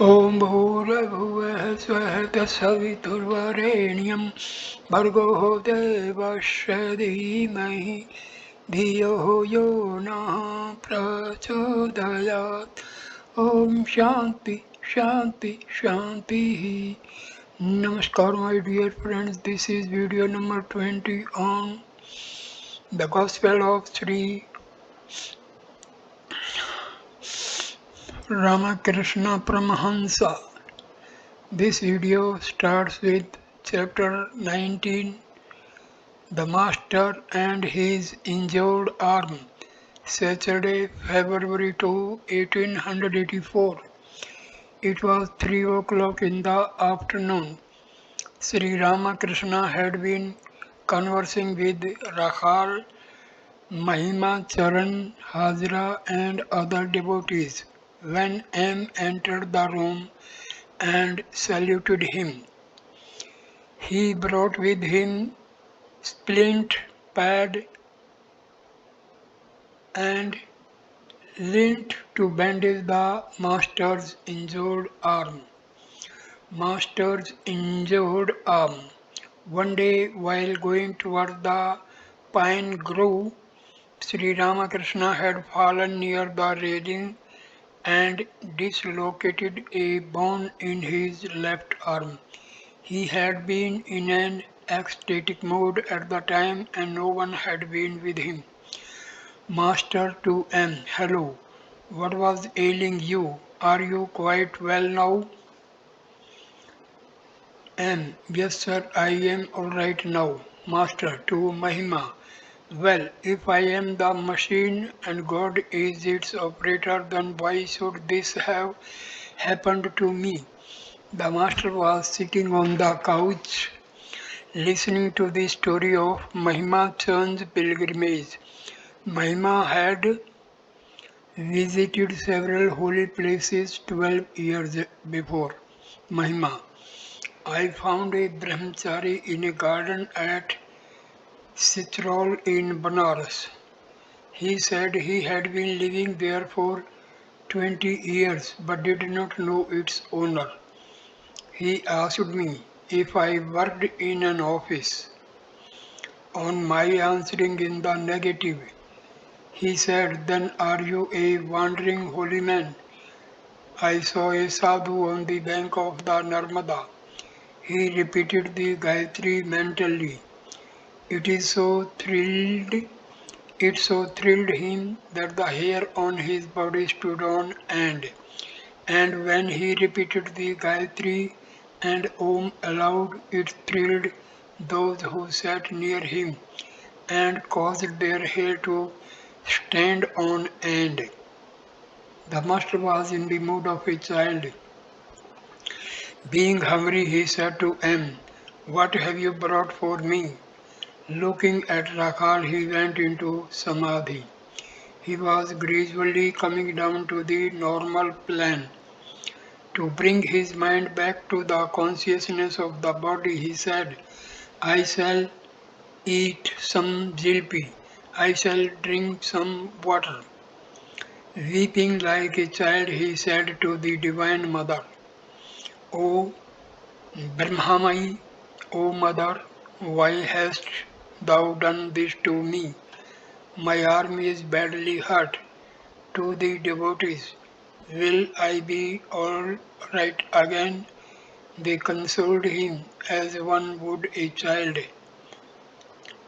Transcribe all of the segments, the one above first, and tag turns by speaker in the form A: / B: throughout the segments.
A: ॐ भूर्भुवः स्वः तत्सवितुर्वरेण्यं भर्गो देवस्य धीमहि धियो यो नः प्रचोदयात् ॐ शान्ति शान्ति शान्तिः. Namaskar my dear friends, this is video number 20 on the Gospel of Sri Ramakrishna Parmahamsa. This video starts with chapter 19, The Master and His Injured Arm, Saturday, February 2, 1884. It was 3 o'clock in the afternoon. Sri Ramakrishna had been conversing with Rakhal, Mahima Charan, Hazra and other devotees when M entered the room and saluted him. He brought with him splint, pad and lint to bandage the master's injured arm. Master's injured arm. One day, while going toward the pine grove, Sri Ramakrishna had fallen near the railing and dislocated a bone in his left arm. He had been in an ecstatic mood at the time and no one had been with him. Master to M. Hello. What was ailing you? Are you quite well now? M. Yes, sir, I am all right now. Master to Mahima. Well, if I am the machine and God is its operator, then why should this have happened to me? The master was sitting on the couch listening to the story of Mahima Chand's pilgrimage. Mahima had visited several holy places 12 years before. Mahima. I found a brahmachari in a garden at Sitrol in Banaras. He said he had been living there for 20 years but did not know its owner. He asked me if I worked in an office. On my answering in the negative, he said, then are you a wandering holy man? I saw a sadhu on the bank of the Narmada. He repeated the Gayatri mentally. It so thrilled him that the hair on his body stood on end. And when he repeated the Gayatri and Om aloud, it thrilled those who sat near him and caused their hair to stand on end. The master was in the mood of a child. Being hungry, he said to M, what have you brought for me? Looking at Rakhal, he went into Samadhi. He was gradually coming down to the normal plane. To bring his mind back to the consciousness of the body, he said, I shall eat some jilpi. I shall drink some water. Weeping like a child, he said to the Divine Mother, O Brahmamai, O Mother, why hast thou done this to me? My arm is badly hurt. To the devotees, will I be all right again? They consoled him as one would a child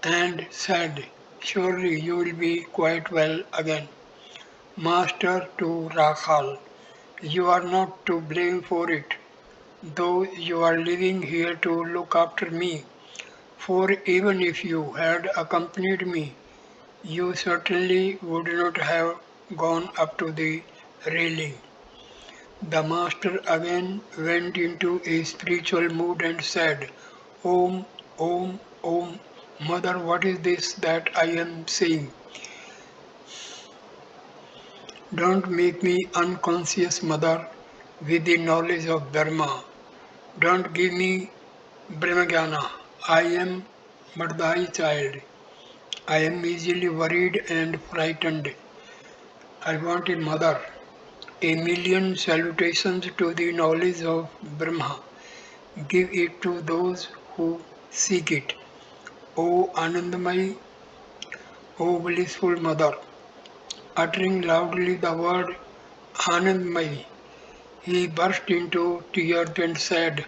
A: and said, surely you will be quite well again. Master to Rakhal, you are not to blame for it, though you are living here to look after me. For even if you had accompanied me, you certainly would not have gone up to the railing. The master again went into a spiritual mood and said, Om, Om, Om. Mother, what is this that I am saying? Don't make me unconscious, Mother, with the knowledge of Dharma. Don't give me Brahmajnana. I am Mardai child. I am easily worried and frightened. I want a mother. A million salutations to the knowledge of Brahma. Give it to those who seek it. O Anandamayi, O blissful mother. Uttering loudly the word Anandamayi, he burst into tears and said,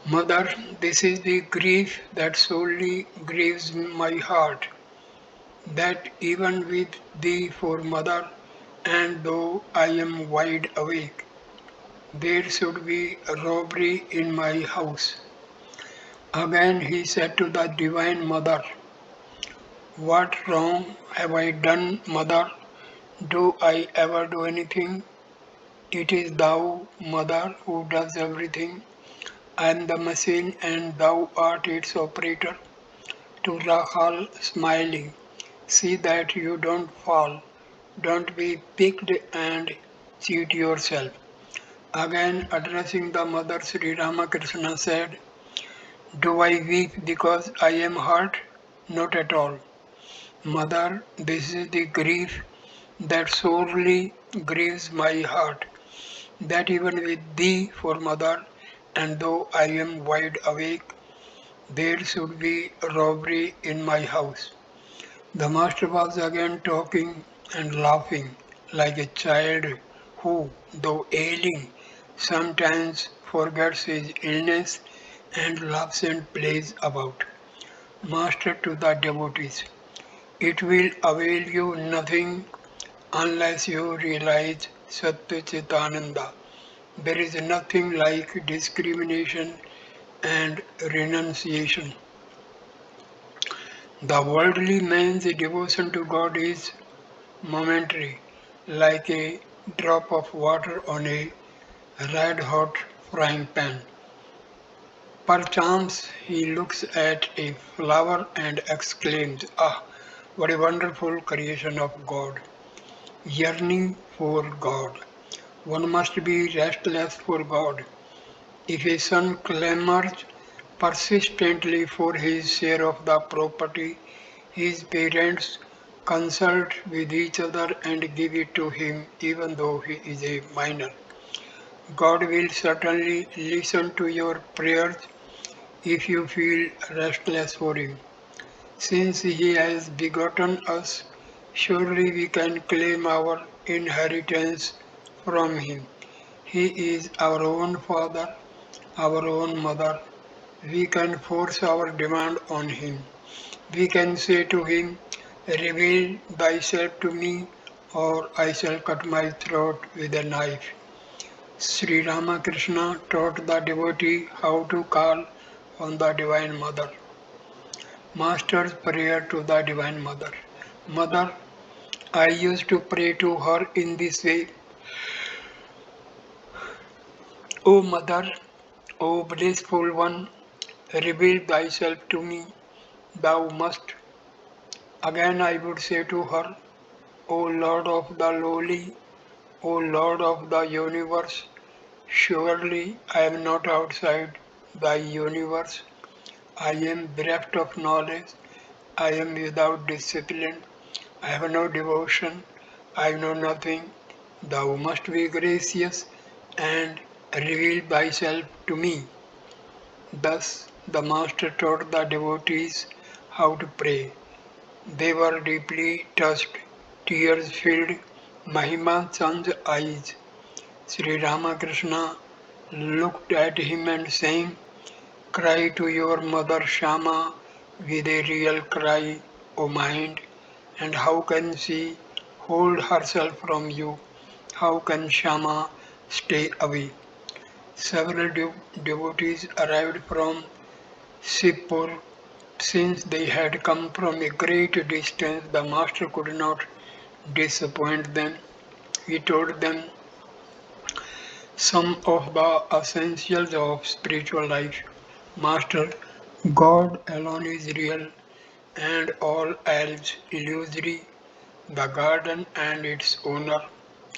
A: Mother, this is the grief that solely grieves my heart, that even with thee for mother, and though I am wide awake, there should be a robbery in my house. Again he said to the Divine Mother, What wrong have I done, Mother? Do I ever do anything? It is thou, Mother, who does everything. I am the machine and thou art its operator. To Rahul, smiling, see that you don't fall. Don't be piqued and cheat yourself. Again addressing the mother, Sri Ramakrishna said, Do I weep because I am hurt? Not at all. Mother, this is the grief that sorely grieves my heart, that even with thee for mother, and though I am wide awake, there should be robbery in my house. The master was again talking and laughing like a child who, though ailing, sometimes forgets his illness and laughs and plays about. Master to the devotees, it will avail you nothing unless you realize Satya Chitananda. There is nothing like discrimination and renunciation. The worldly man's devotion to God is momentary, like a drop of water on a red hot frying pan. Perchance he looks at a flower and exclaims, Ah, what a wonderful creation of God! Yearning for God. One must be restless for God. If a son clamors persistently for his share of the property, his parents consult with each other and give it to him even though he is a minor. God will certainly listen to your prayers if you feel restless for him. Since he has begotten us, surely we can claim our inheritance from him. He is our own father, our own mother. We can force our demand on him. We can say to him, Reveal thyself to me, or I shall cut my throat with a knife. Sri Ramakrishna taught the devotee how to call on the Divine Mother. Master's prayer to the Divine Mother. Mother, I used to pray to her in this way. O Mother, O blissful one, reveal thyself to me, thou must. Again I would say to her, O Lord of the lowly, O Lord of the universe, surely I am not outside thy universe. I am bereft of knowledge, I am without discipline, I have no devotion, I know nothing. Thou must be gracious and reveal thyself to me. Thus the Master taught the devotees how to pray. They were deeply touched. Tears filled Mahima Chand's eyes. Sri Ramakrishna looked at him and saying, Cry to your mother Shama with a real cry, O mind, and how can she hold herself from you? How can Shama stay away? Several devotees arrived from Sipur. Since they had come from a great distance, the master could not disappoint them. He told them some of the essentials of spiritual life. Master, God alone is real and all else illusory. The garden and its owner,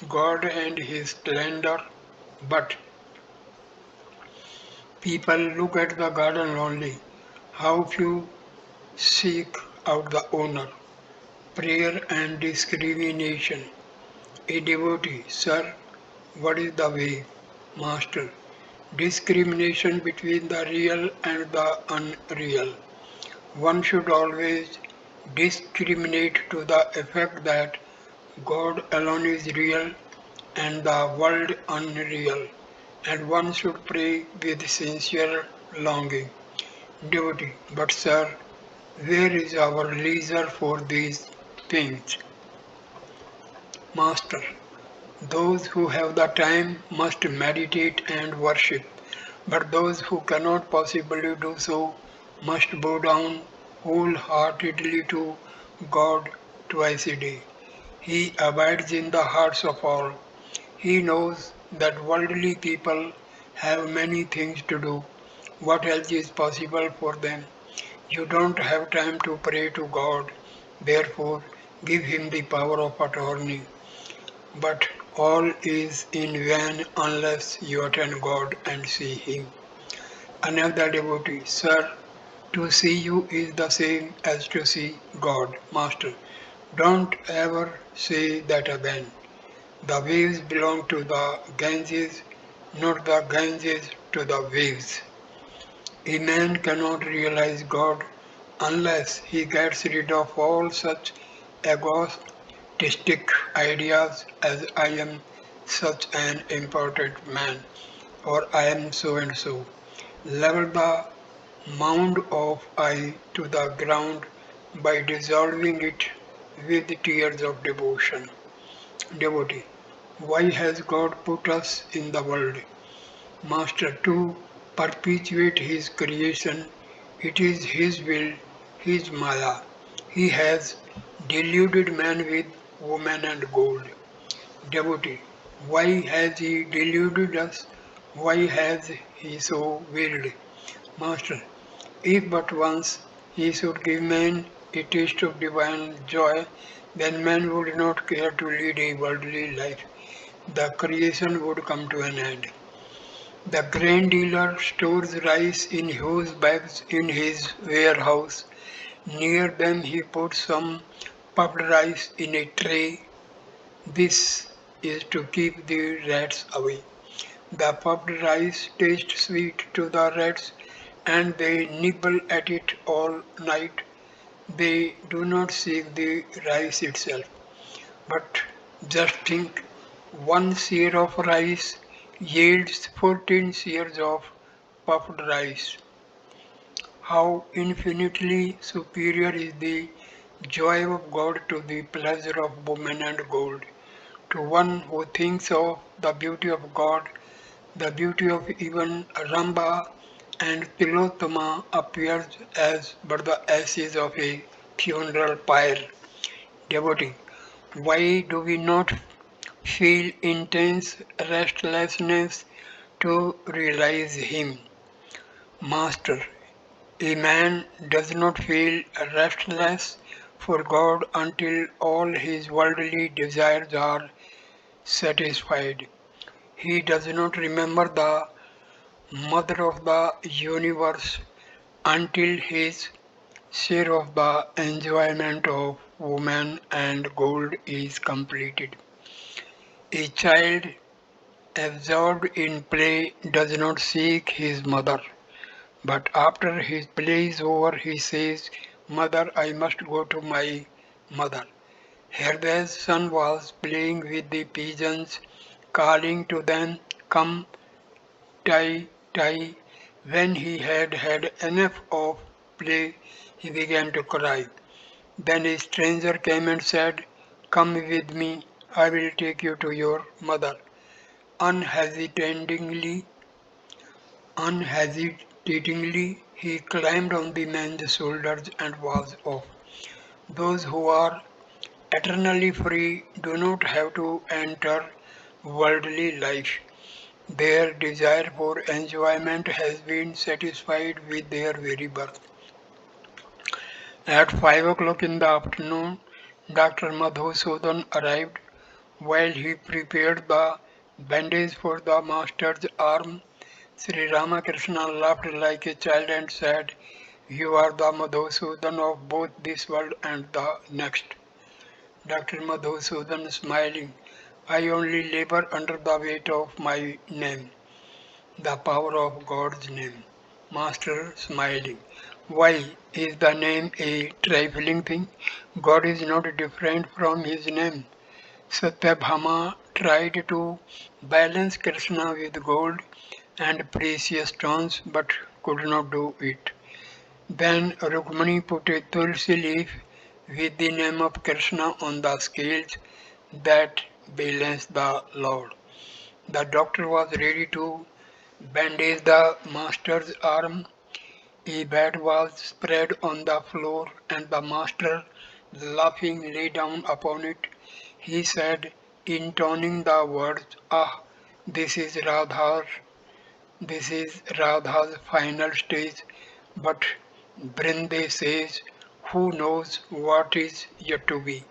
A: God and his splendor. But people look at the garden only. How few seek out the owner. Prayer and discrimination. A devotee, sir, What is the way? Master. Discrimination between the real and the unreal. One should always discriminate to the effect that God alone is real and the world unreal, and one should pray with sincere longing. Devotee, but sir, where is our leisure for these things? Master, those who have the time must meditate and worship, but those who cannot possibly do so must bow down wholeheartedly to God twice a day. He abides in the hearts of all. He knows that worldly people have many things to do. What else is possible for them? You don't have time to pray to God. Therefore, give him the power of attorney. But all is in vain unless you attend God and see him. Another devotee, sir, to see you is the same as to see God. Master, don't ever say that again. The waves belong to the Ganges, not the Ganges to the waves. A man cannot realize God unless he gets rid of all such egotistic ideas as I am such an important man or I am so and so. Level the mound of I to the ground by dissolving it with tears of devotion. Devotee, why has God put us in the world? Master, to perpetuate His creation. It is His will, His Maya. He has deluded man with woman and gold. Devotee, why has He deluded us? Why has He so willed? Master, if but once He should give man a taste of divine joy, then man would not care to lead a worldly life. The creation would come to an end. The grain dealer stores rice in huge bags in his warehouse. Near them he puts some puffed rice in a tray. This is to keep the rats away. The puffed rice tastes sweet to the rats and they nibble at it all night. They do not seek the rice itself. But just think, one seer of rice yields 14 seers of puffed rice. How infinitely superior is the joy of God to the pleasure of woman and gold. To one who thinks of the beauty of God, the beauty of even Ramba and Tilottama appears as but the ashes of a funeral pyre. Devotee, why do we not feel intense restlessness to realize Him? Master, a man does not feel restless for God until all his worldly desires are satisfied. He does not remember the Mother of the universe until his share of the enjoyment of woman and gold is completed. A child absorbed in play does not seek his mother, but after his play is over, he says, Mother, I must go to my mother. Herday's son was playing with the pigeons, calling to them, Come, tie, tie. When he had had enough of play, he began to cry. Then a stranger came and said, Come with me, I will take you to your mother. Unhesitatingly, unhesitatingly, he climbed on the man's shoulders and was off. Those who are eternally free do not have to enter worldly life. Their desire for enjoyment has been satisfied with their very birth. At 5 o'clock in the afternoon, Dr. Madhusudan arrived. While he prepared the bandage for the master's arm, Sri Ramakrishna laughed like a child and said, You are the Madhusudan of both this world and the next. Dr. Madhusudan smiling, I only labor under the weight of my name, the power of God's name. Master smiling. Why is the name a trifling thing? God is not different from his name. Satyabhama tried to balance Krishna with gold and precious stones but could not do it. Then Rukmani put a tulsi leaf with the name of Krishna on the scales that balanced the Lord. The doctor was ready to bandage the master's arm. A bed was spread on the floor and the master, laughing, lay down upon it. He said, intoning the words, Ah, this is Radha's, this is Radha's final stage. But Brinde says, who knows what is yet to be.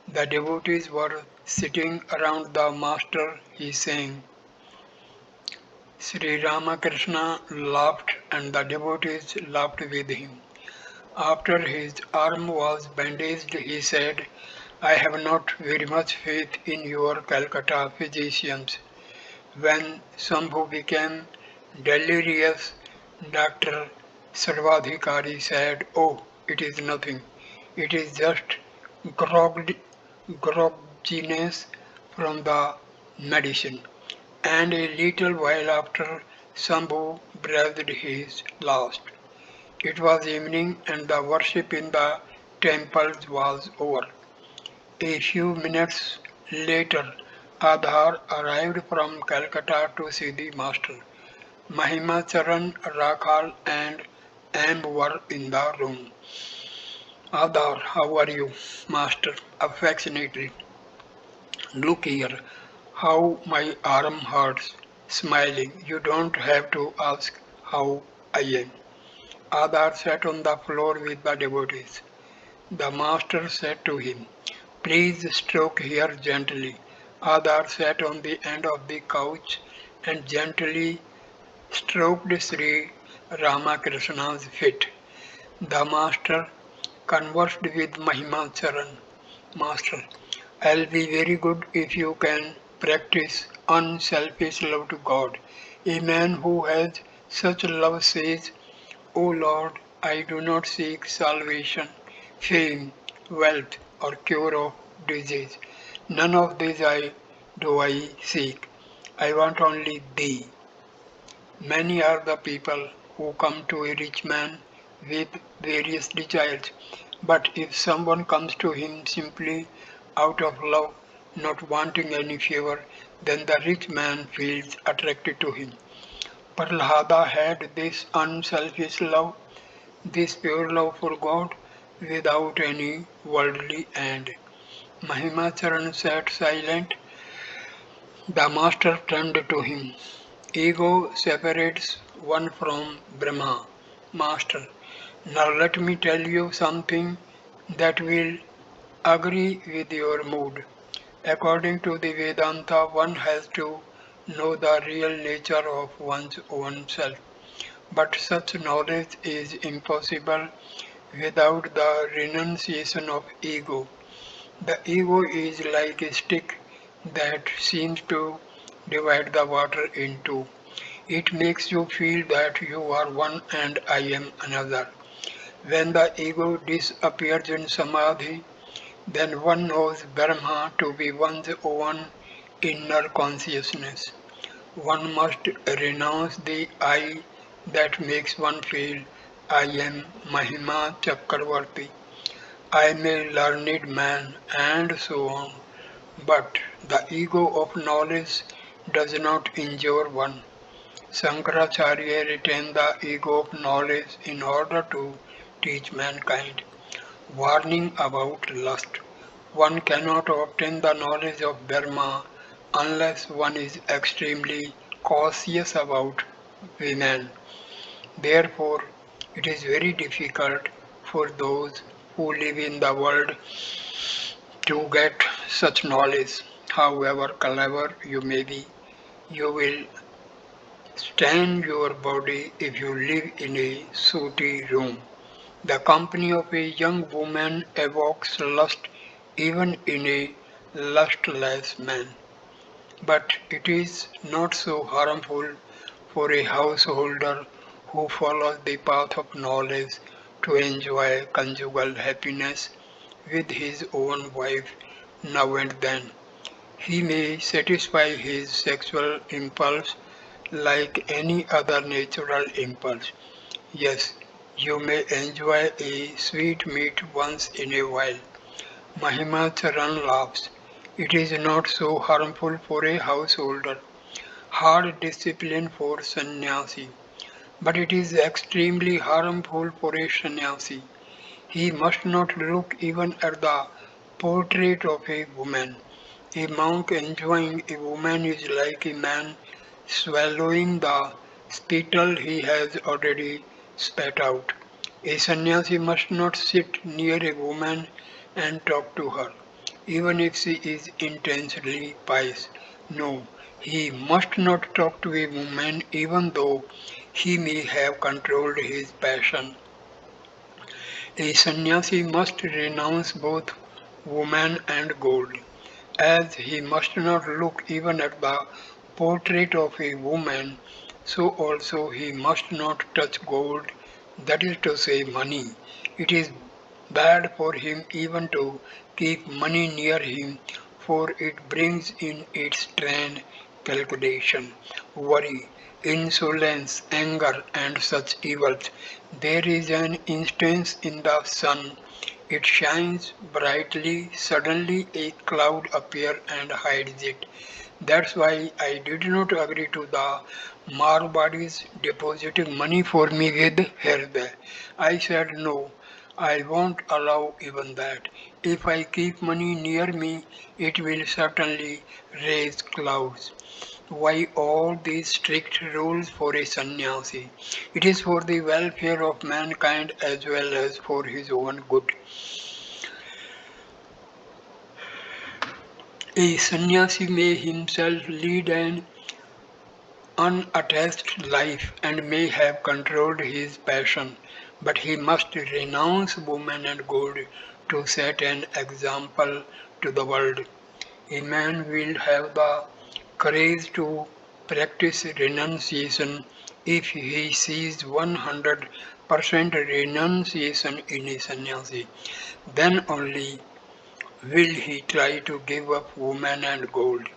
A: The devotees were sitting around the master. He sang, Sri Ramakrishna laughed and the devotees laughed with him. After his arm was bandaged, he said, I have not very much faith in your Calcutta physicians. When Sambhu became delirious, Dr. Sarvadhikari said, Oh, it is nothing. It is just grog- grogginess from the medicine. And a little while after, Sambhu breathed his last. It was evening and the worship in the temples was over. A few minutes later, Adhar arrived from Calcutta to see the master. Mahimacharan, Rakhal and Amb were in the room. Adhar, how are you, master? Affectionately. Look here, how my arm hurts. Smiling, you don't have to ask how I am. Adhar sat on the floor with the devotees. The master said to him, Please stroke here gently. Adhar sat on the end of the couch and gently stroked Sri Ramakrishna's feet. The master conversed with Mahimacharan. Master, I'll be very good if you can practice unselfish love to God. A man who has such love says, O Lord, I do not seek salvation, fame, wealth, or cure of disease. None of these do I seek. I want only Thee. Many are the people who come to a rich man with various desires, but if someone comes to him simply out of love, not wanting any favor, then the rich man feels attracted to him. Prahlada had this unselfish love, this pure love for God, without any worldly end. Mahimacharan sat silent. The master turned to him. Ego separates one from Brahma. Master, now let me tell you something that will agree with your mood. According to the Vedanta, one has to know the real nature of one's own self. But such knowledge is impossible without the renunciation of ego. The ego is like a stick that seems to divide the water in two. It makes you feel that you are one and I am another. When the ego disappears in samadhi, then one knows Brahma to be one's own inner consciousness. One must renounce the I that makes one feel I am Mahima Chakravarti. I am a learned man and so on. But the ego of knowledge does not injure one. Shankaracharya retained the ego of knowledge in order to teach mankind. Warning about lust. One cannot obtain the knowledge of Dharma unless one is extremely cautious about women. Therefore, it is very difficult for those who live in the world to get such knowledge. However clever you may be, you will stain your body if you live in a sooty room. The company of a young woman evokes lust even in a lustless man. But it is not so harmful for a householder who follows the path of knowledge to enjoy conjugal happiness with his own wife now and then. He may satisfy his sexual impulse like any other natural impulse. Yes, you may enjoy a sweet meat once in a while. Mahima Charan laughs. It is not so harmful for a householder. Hard discipline for sannyasi. But it is extremely harmful for a sannyasi. He must not look even at the portrait of a woman. A monk enjoying a woman is like a man swallowing the spittle he has already spat out. A sannyasi must not sit near a woman and talk to her, even if she is intensely pious. No, he must not talk to a woman even though he may have controlled his passion. A sannyasi must renounce both woman and gold, as he must not look even at the portrait of a woman, so also he must not touch gold, that is to say, money. It is bad for him even to keep money near him, for it brings in its train calculation, worry, insolence, anger, and such evils. There is an instance in the sun. It shines brightly, suddenly a cloud appears and hides it. That's why I did not agree to the Marwadis depositing money for me with Herde. I said no, I won't allow even that. If I keep money near me, it will certainly raise clouds. Why all these strict rules for a sannyasi? It is for the welfare of mankind as well as for his own good. A sannyasi may himself lead an unattached life and may have controlled his passion, but he must renounce woman and gold to set an example to the world. A man will have the courage to practice renunciation if he sees 100% renunciation in a sannyasi. Then only will he try to give up woman and gold.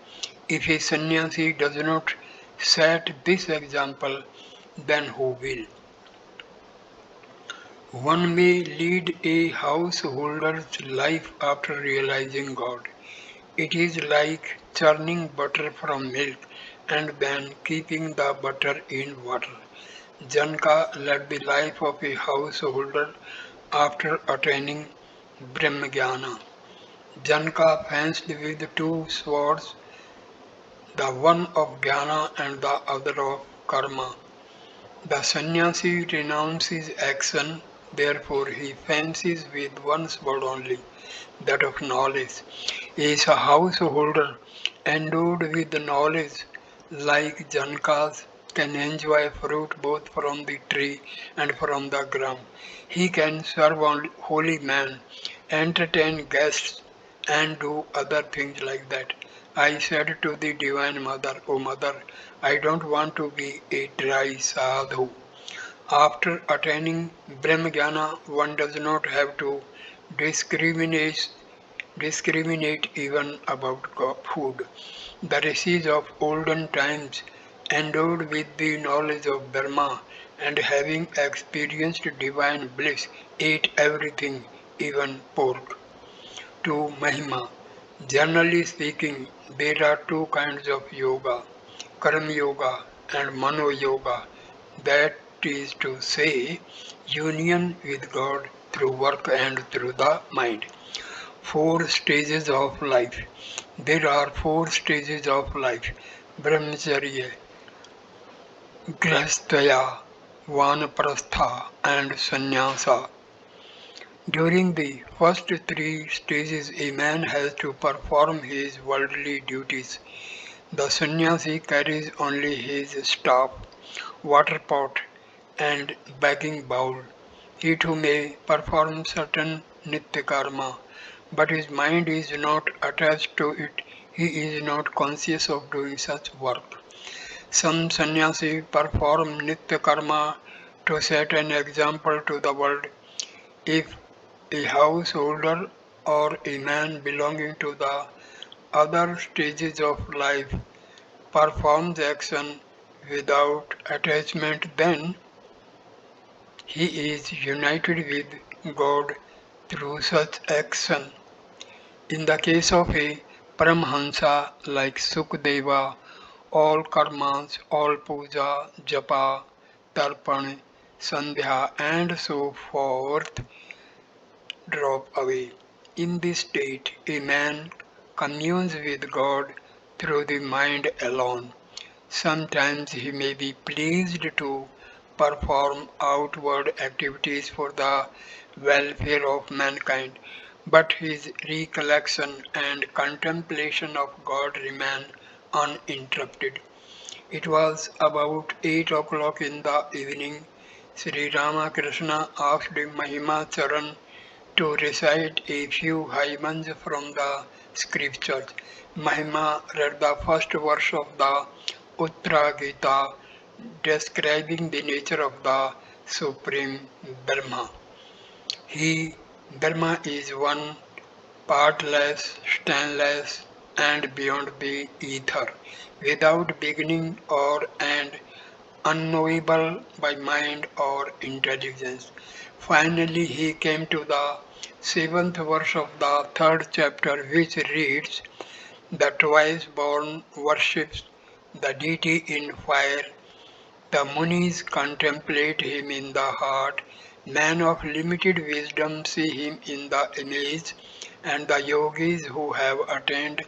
A: If a sannyasi does not set this example, then who will? One may lead a householder's life after realizing God. It is like churning butter from milk and then keeping the butter in water. Janka led the life of a householder after attaining Brahmajnana. Janka fenced with two swords, the one of jnana and the other of karma. The sannyasi renounces action, therefore he fences with one sword only, that of knowledge. Is a householder endowed with the knowledge like Jankas can enjoy fruit both from the tree and from the ground. He can serve holy men, entertain guests, and do other things like that. I said to the Divine Mother, O Mother, I don't want to be a dry sadhu. After attaining Brahmajnana, one does not have to discriminate discriminate even about food. The rishis of olden times, endowed with the knowledge of Brahma and having experienced divine bliss, ate everything, even pork. To Mahima. Generally speaking, there are two kinds of yoga, Karma Yoga and Mano Yoga. That is to say, union with God through work and through the mind. Four stages of life. There are four stages of life: Brahmacharya, Grahastya, Vanaprastha, and Sannyasa. During the first three stages, a man has to perform his worldly duties. The sannyasi carries only his staff, water pot, and begging bowl. He too may perform certain nitya karma, but his mind is not attached to it. he is not conscious of doing such work. Some sannyasi perform nitya karma to set an example to the world. If a householder or a man belonging to the other stages of life performs action without attachment, then he is united with God through such action. In the case of a Paramahamsa like Sukadeva, all karmas, all puja, japa, tarpan, sandhya, and so forth drop away. In this state, a man communes with God through the mind alone. Sometimes he may be pleased to perform outward activities for the welfare of mankind, but his recollection and contemplation of God remain uninterrupted. It was about 8 o'clock in the evening. Sri Ramakrishna asked Mahima Charan to recite a few hymns from the scriptures. Mahima read the first verse of the Uttra Gita describing the nature of the Supreme Brahma. He, Brahma, is one, partless, stainless, and beyond the ether, without beginning or end, unknowable by mind or intelligence. Finally, he came to the seventh verse of the third chapter, which reads, "The twice born worships the deity in fire. The Munis contemplate him in the heart. Men of limited wisdom see him in the image, and the yogis who have attained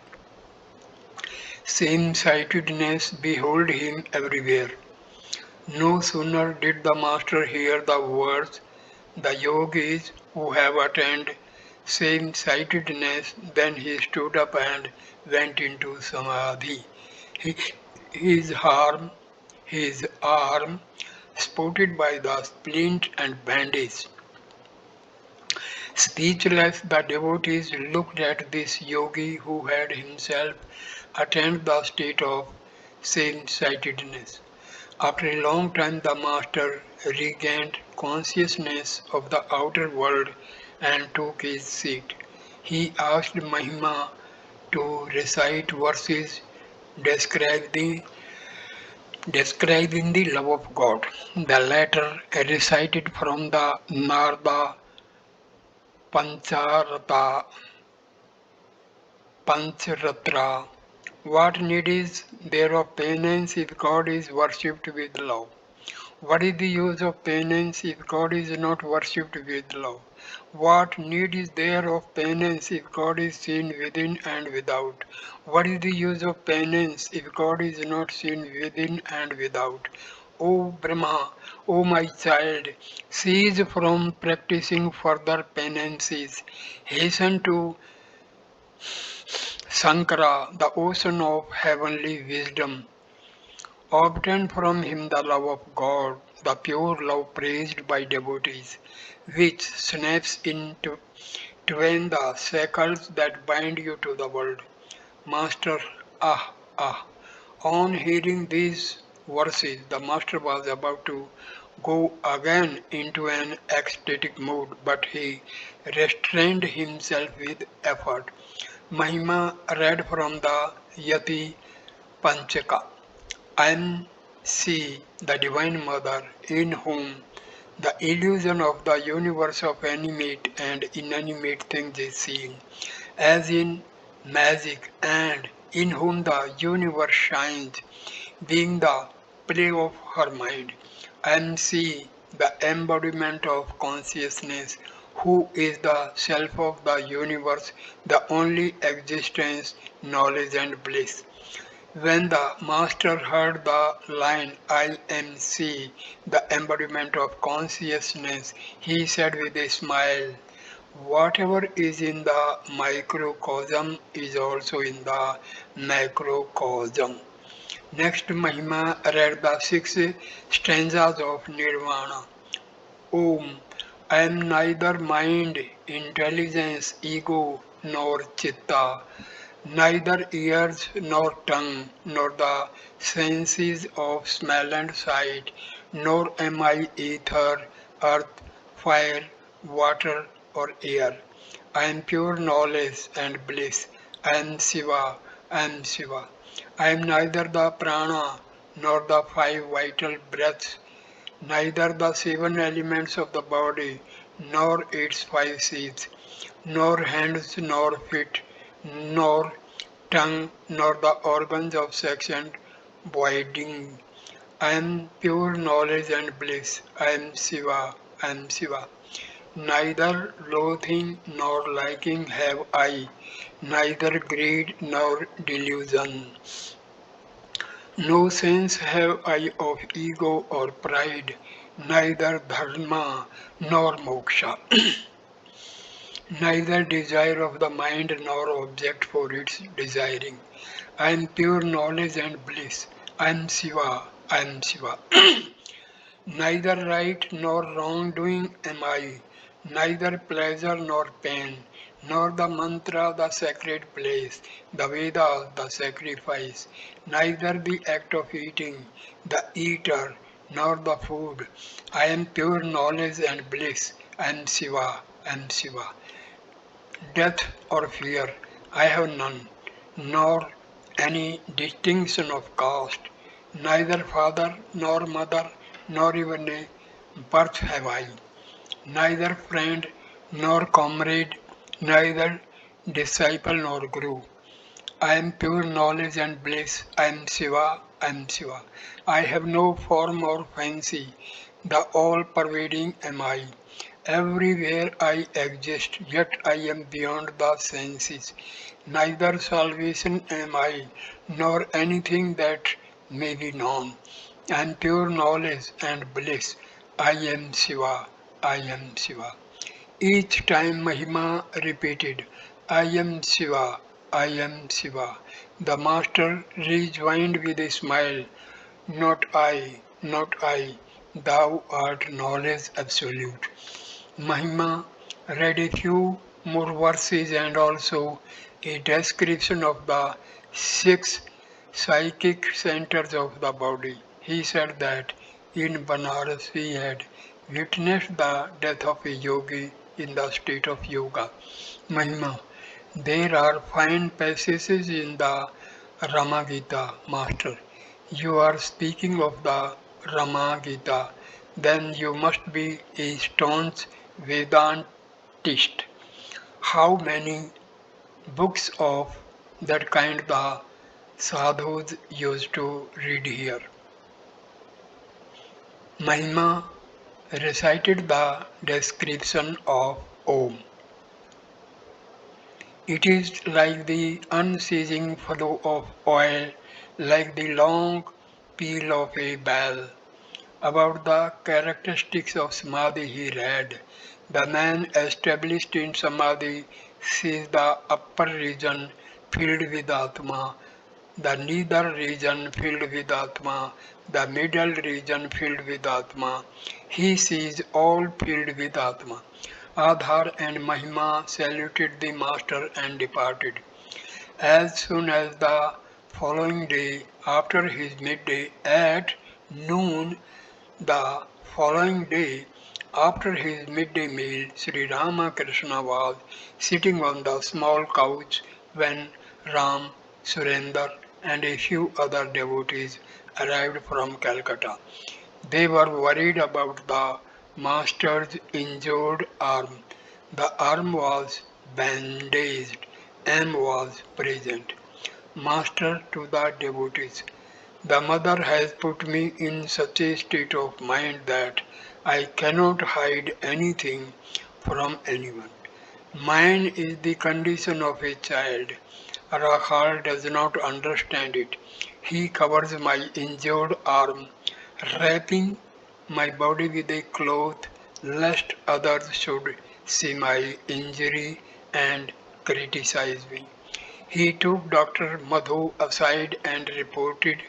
A: same-sightedness behold him everywhere." No sooner did the master hear the words, "the yogis who have attained same-sightedness," than he stood up and went into samadhi. He, his his arm, spotted by the splint and bandage. Speechless, the devotees looked at this yogi who had himself attained the state of same-sightedness. After a long time, the master regained consciousness of the outer world and took his seat. He asked Mahima to recite verses describing describing the love of God. The latter recited from the Narda Pancharata Pancharatra. What need is there of penance if God is worshipped with love? What is the use of penance if God is not worshipped with love? What need is there of penance if God is seen within and without? What is the use of penance if God is not seen within and without? O Brahma, O my child, cease from practicing further penances. Hasten to Sankara, the ocean of heavenly wisdom. Obtain from him the love of God, the pure love praised by devotees, which snaps into twain the shackles that bind you to the world. Master, ah, ah. On hearing these verses, the master was about to go again into an ecstatic mood, but he restrained himself with effort. Mahima read from the Yati Panchaka. I am she, the Divine Mother, in whom the illusion of the universe of animate and inanimate things is seen, as in magic, and in whom the universe shines, being the play of her mind. I am she, the embodiment of consciousness, who is the self of the universe, the only existence, knowledge, and bliss. When the master heard the line, "I am she, the embodiment of consciousness," he said with a smile, "Whatever is in the microcosm is also in the macrocosm." Next, Mahima read the six stanzas of Nirvana. Om, I am neither mind, intelligence, ego, nor chitta. neither ears nor tongue, nor the senses of smell and sight, nor am I ether, earth, fire, water, or air. I am pure knowledge and bliss. I am Shiva, I am Shiva. I am neither the prana nor the five vital breaths, neither the seven elements of the body, nor its five seats, nor hands nor feet, nor tongue, nor the organs of sex and voiding. I am pure knowledge and bliss. I am Shiva. I am Shiva. Neither loathing nor liking have I, neither greed nor delusion. No sense have I of ego or pride, neither dharma nor moksha, neither desire of the mind nor object for its desiring. I am pure knowledge and bliss. I am Shiva. I am Shiva. Neither right nor wrongdoing am I, neither pleasure nor pain, nor the mantra the sacred place, the Vedas the sacrifice, neither the act of eating, the eater, nor the food. I am pure knowledge and bliss. I am Shiva. I am Shiva. Death or fear I have none, nor any distinction of caste, neither father nor mother, nor even a birth have I, neither friend nor comrade, neither disciple nor guru. I am pure knowledge and bliss. I am Shiva. I am Shiva. I have no form or fancy. The all pervading am I. Everywhere I exist, yet I am beyond the senses. Neither salvation am I, nor anything that may be known. I am pure knowledge and bliss. I am Shiva. I am Shiva. Each time Mahima repeated, I am Shiva, I am Shiva. The master rejoined with a smile, not I, not I, thou art knowledge absolute. Mahima read a few more verses and also a description of the six psychic centers of the body. He said that in Banaras he had witnessed the death of a yogi in the state of yoga. Mahima, there are fine passages in the Ramagita, Master. You are speaking of the Ramagita, then you must be a staunch Vedantist. How many books of that kind the sadhus used to read here? Mahima recited the description of Om. It is like the unceasing flow of oil, like the long peal of a bell. About the characteristics of Samadhi he read. The man established in Samadhi sees the upper region filled with Atma, the nether region filled with Atma, the middle region filled with Atma. He sees all filled with Atma. Adhar and Mahima saluted the master and departed. As soon as the following day, after his midday at noon, the following day, after his midday meal, Sri Ramakrishna was sitting on the small couch when Ram, Surender, and a few other devotees arrived from Calcutta. They were worried about the master's injured arm. The arm was bandaged. M was present. Master to the devotees. The mother has put me in such a state of mind that I cannot hide anything from anyone. Mine is the condition of a child. Rakhal does not understand it. He covers my injured arm, wrapping my body with a cloth lest others should see my injury and criticize me. He took Dr. Madhu aside and reported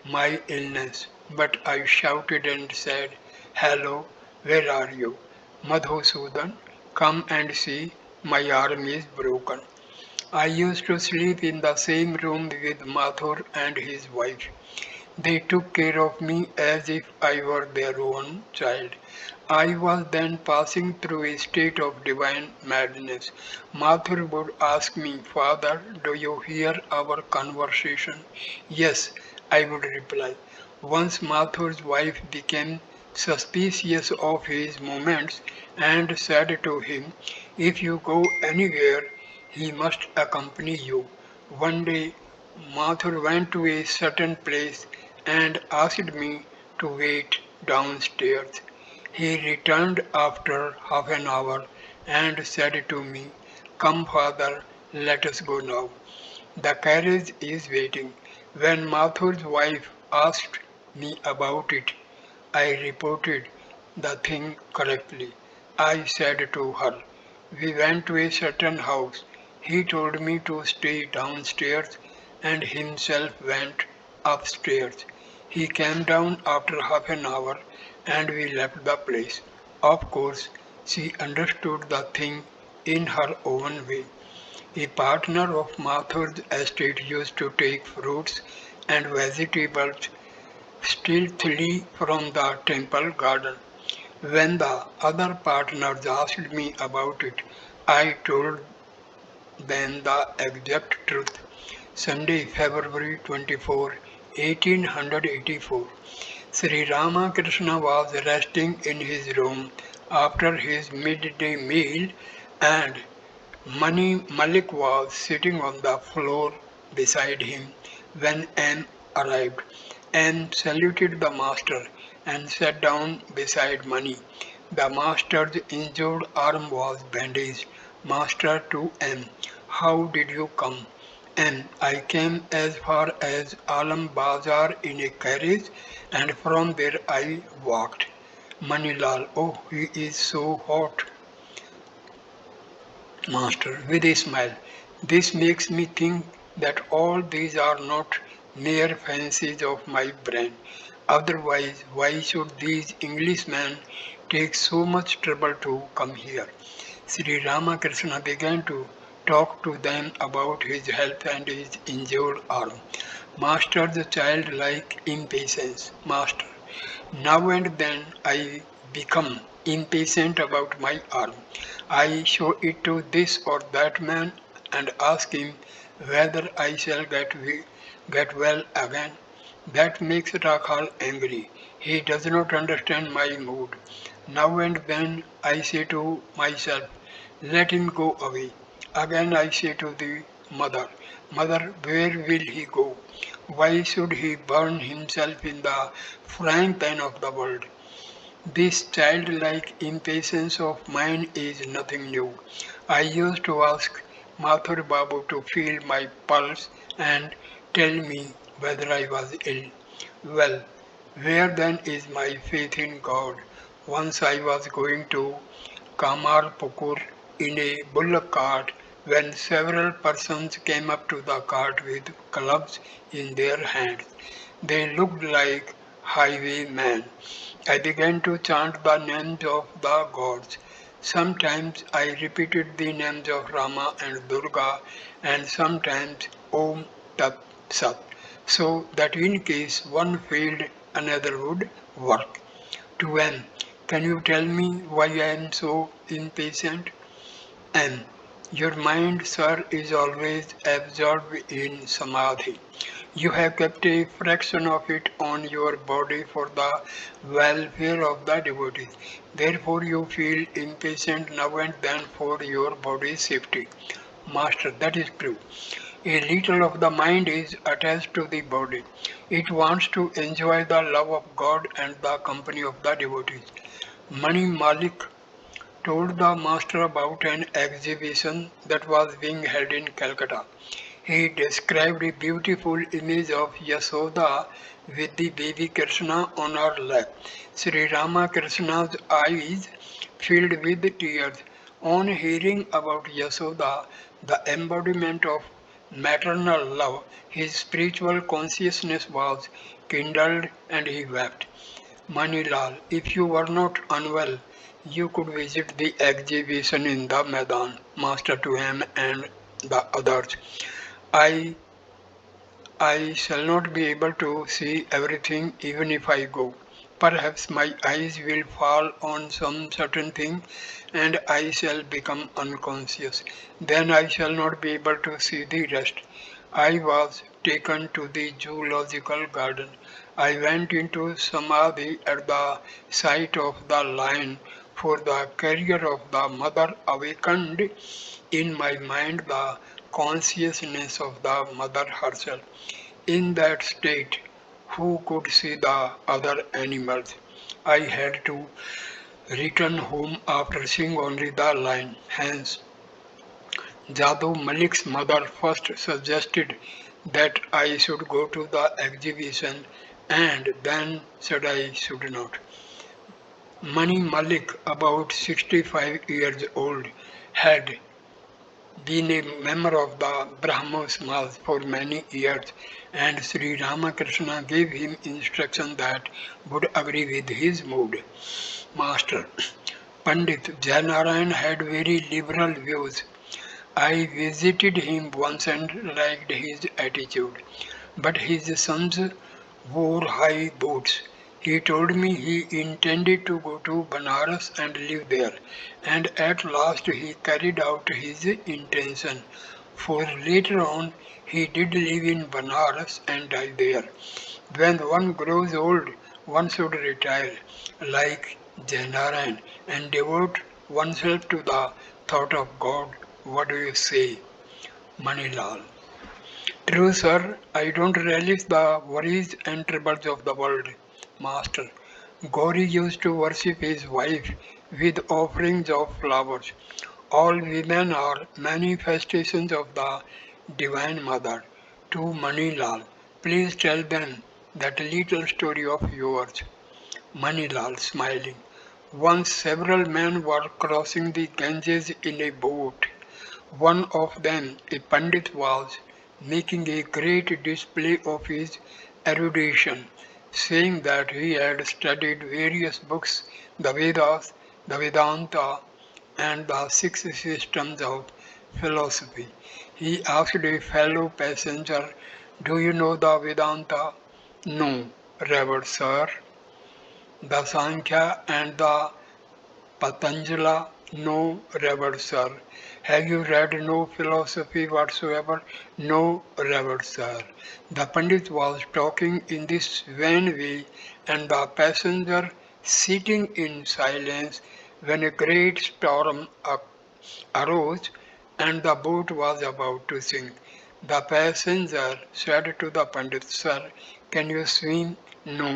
A: my illness, but I shouted and said, Hello, where are you? Madhusudan, come and see, my arm is broken. I used to sleep in the same room with Mathur and his wife. They took care of me as if I were their own child. I was then passing through a state of divine madness. Mathur would ask me, Father, do you hear our conversation? Yes, I would reply. Once Mathur's wife became suspicious of his movements and said to him, If you go anywhere, he must accompany you. One day, Mathur went to a certain place and asked me to wait downstairs. He returned after half an hour and said to me, Come, father, let us go now. The carriage is waiting. When Mathur's wife asked me about it, I reported the thing correctly. I said to her, We went to a certain house. He told me to stay downstairs and himself went upstairs. He came down after half an hour and we left the place. Of course, she understood the thing in her own way. A partner of Mathur's estate used to take fruits and vegetables stealthily from the temple garden. When the other partners asked me about it, I told them the exact truth. Sunday, February 24, 1884. Sri Ramakrishna was resting in his room after his midday meal and Mani Malik was sitting on the floor beside him when M arrived. M saluted the master and sat down beside Mani. The master's injured arm was bandaged. Master to M, how did you come? M, I came as far as Alam Bazar in a carriage and from there I walked. Manilal, oh, he is so hot. Master, with a smile, this makes me think that all these are not mere fancies of my brain. Otherwise, why should these Englishmen take so much trouble to come here? Sri Ramakrishna began to talk to them about his health and his injured arm. Master the childlike impatience. Master, now and then I become impatient about my arm. I show it to this or that man and ask him whether I shall get well again. That makes Rakhal angry. He does not understand my mood. Now and then I say to myself, let him go away. Again I say to the mother, Mother, where will he go? Why should he burn himself in the frying pan of the world? This childlike impatience of mine is nothing new. I used to ask Mathur Babu to feel my pulse and tell me whether I was ill. Well, where then is my faith in God? Once I was going to Kamarpukur in a bullock cart when several persons came up to the cart with clubs in their hands. They looked like highwaymen. I began to chant the names of the gods. Sometimes I repeated the names of Rama and Durga and sometimes Om Tat Sat, so that in case one failed, another would work. To M, can you tell me why I am so impatient? M, your mind, sir, is always absorbed in samadhi. You have kept a fraction of it on your body for the welfare of the devotees. Therefore, you feel impatient now and then for your body's safety. Master, that is true. A little of the mind is attached to the body. It wants to enjoy the love of God and the company of the devotees. Mani Malik told the master about an exhibition that was being held in Calcutta. He described a beautiful image of Yasoda with the baby Krishna on her lap. Sri Ramakrishna's eyes filled with tears on hearing about Yasoda, the embodiment of maternal love. His spiritual consciousness was kindled and he wept. Manilal, if you were not unwell, you could visit the exhibition in the Maidan, Master to him and the others. I I shall not be able to see everything even if I go. Perhaps my eyes will fall on some certain thing and I shall become unconscious. Then I shall not be able to see the rest. I was taken to the zoological garden. I went into samadhi at the sight of the lion, for the carrier of the mother awakened in my mind the consciousness of the mother herself. In that state, who could see the other animals? I had to return home after seeing only the lion. Hence, Jadoo Malik's mother first suggested that I should go to the exhibition and then said I should not. Mani Malik, about 65 years old, had been a member of the Brahmosmas for many years, and Sri Ramakrishna gave him instruction that would agree with his mood. Master Pandit Janarayan had very liberal views. I visited him once and liked his attitude, but his sons wore high boots. He told me he intended to go to Banaras and live there, and at last he carried out his intention. For later on he did live in Banaras and died there. When one grows old, one should retire, like Janarayan, and devote oneself to the thought of God. What do you say, Manilal? True, sir, I don't relish the worries and troubles of the world. Master, Gauri used to worship his wife with offerings of flowers. All women are manifestations of the Divine Mother. To Manilal, please tell them that little story of yours. Manilal, smiling. Once several men were crossing the Ganges in a boat. One of them, a Pandit, was making a great display of his erudition, saying that he had studied various books, the Vedas, the Vedanta, and the six systems of philosophy. He asked a fellow passenger, "Do you know the Vedanta?" "No, revered sir." "The Sankhya and the Patanjala?" "No, revered sir." "Have you read no philosophy whatsoever?" "No, revered sir." The Pandit was talking in this vain way, and the passenger sitting in silence, when a great storm arose and the boat was about to sink. The passenger said to the Pandit, "Sir, can you swim?" "No,"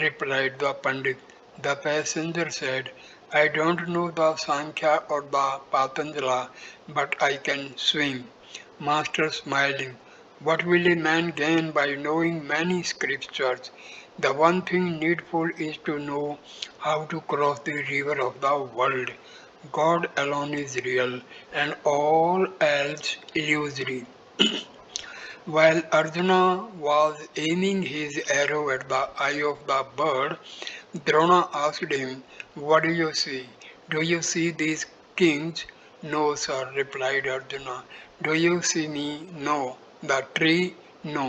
A: replied the Pandit. The passenger said, "I don't know the Sankhya or the Patanjala, but I can swim." Master smiling, what will a man gain by knowing many scriptures? The one thing needful is to know how to cross the river of the world. God alone is real and all else illusory. While Arjuna was aiming his arrow at the eye of the bird, Drona asked him, "What do you see? Do you see these kings?" "No, sir," replied Arjuna. "Do you see me?" "No." "The tree?" "No."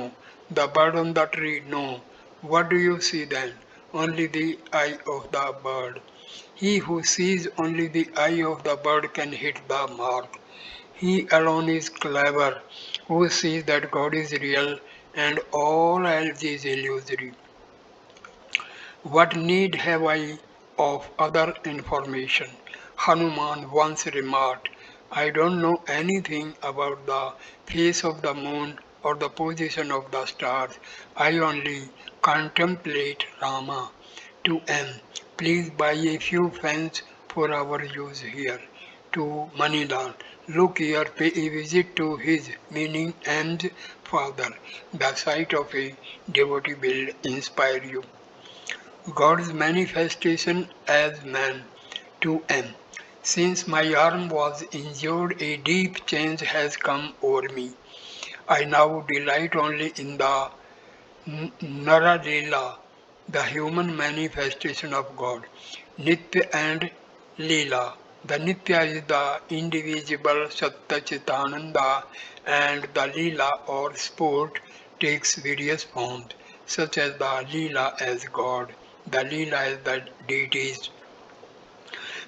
A: "The bird on the tree?" "No." "What do you see then?" "Only the eye of the bird." He who sees only the eye of the bird can hit the mark. He alone is clever who sees that God is real and all else is illusory. What need have I of other information? Hanuman once remarked, "I don't know anything about the face of the moon or the position of the stars. I only contemplate Rama." To M. Please buy a few fans for our use here. To Manilal, look here, pay a visit to his, meaning M's father. The sight of a devotee will inspire you. God's manifestation as man. To M. Since my arm was injured, a deep change has come over me. I now delight only in the Nara-Leela, the human manifestation of God, Nitya and Leela, The Nitya is the indivisible Satta and the Leela or sport takes various forms, such as the Leela as God, the Leela as the deities,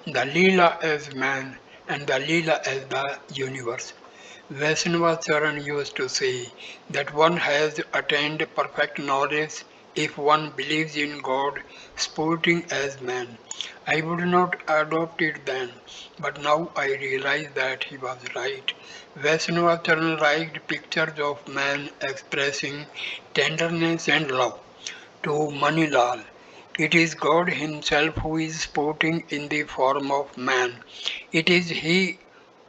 A: the Leela as man, and the Leela as the universe. Vaishnavacharan used to say that one has attained perfect knowledge if one believes in God sporting as man. I would not adopt it then, but now I realize that he was right. Vaishnavacharan liked pictures of man expressing tenderness and love to Manilal. It is God Himself who is sporting in the form of man. It is He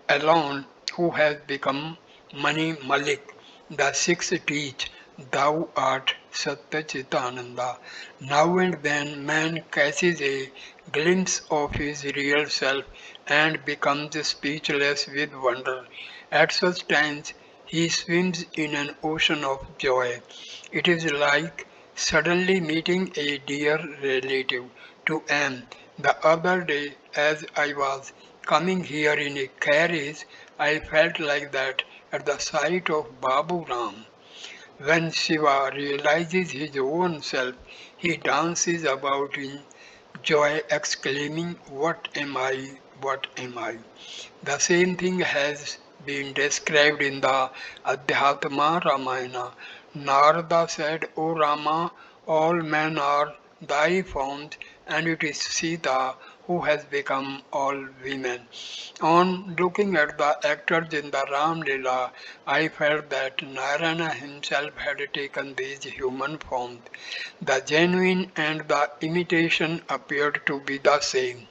A: alone who has become Mani Malik. The six teach, Thou art Satchitananda. Now and then man catches a glimpse of his real self and becomes speechless with wonder. At such times he swims in an ocean of joy. It is like suddenly meeting a dear relative to Anne. The other day, as I was coming here in a carriage, I felt like that at the sight of Babu Ram. When Shiva realizes his own self, he dances about in joy, exclaiming, What am I? What am I? The same thing has been described in the Adhyatma Ramayana. Narada said, O Rama, all men are thy forms, and it is Sita who has become all women. On looking at the actors in the Ram Lila, I felt that Narayana himself had taken these human forms. The genuine and the imitation appeared to be the same.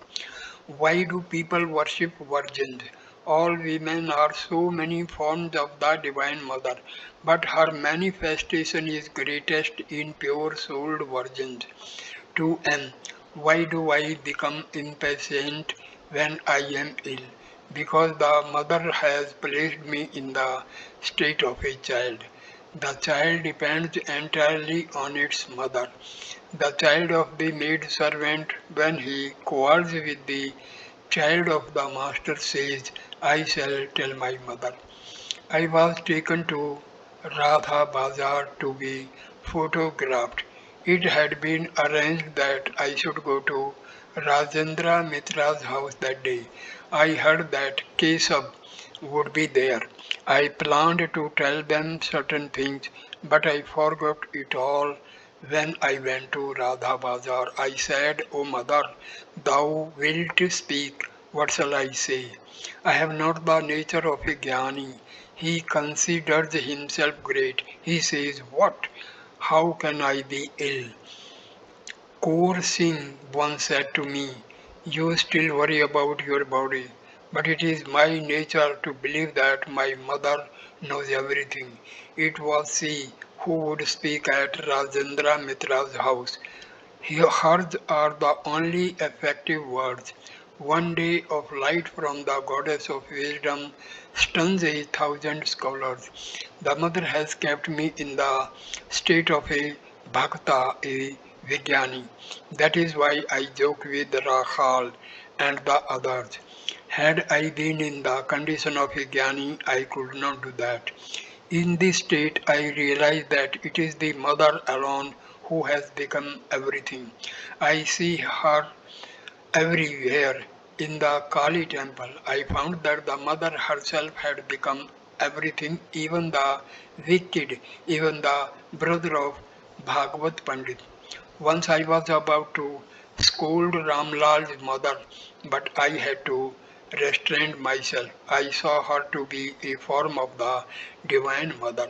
A: Why do people worship virgins? All women are so many forms of the Divine Mother, but her manifestation is greatest in pure souled virgins. 2m. Why do I become impatient when I am ill? Because the mother has placed me in the state of a child. The child depends entirely on its mother. The child of the maid servant, when he quarrels with the child of the master, says, I shall tell my mother. I was taken to Radha Bazar to be photographed. It had been arranged that I should go to Rajendra Mitra's house that day. I heard that Kesab would be there. I planned to tell them certain things, but I forgot it all when I went to Radha Bazar. I said, O mother, thou wilt speak, what shall I say? I have not the nature of a jnani. He considers himself great. He says, What? How can I be ill? Kaur Singh once said to me, You still worry about your body, but it is my nature to believe that my mother knows everything. It was she who would speak at Rajendra Mitra's house. Hers are the only effective words. One day of light from the goddess of wisdom stuns 1,000 scholars. The mother has kept me in the state of a bhakta, a Vijnani. That is why I joke with Rakhal and the others. Had I been in the condition of a Jnani, I could not do that. In this state, I realize that it is the mother alone who has become everything. I see her everywhere. In the Kali temple, I found that the mother herself had become everything, even the wicked, even the brother of Bhagavad Pandit. Once I was about to scold Ramlal's mother, but I had to restrain myself. I saw her to be a form of the Divine Mother.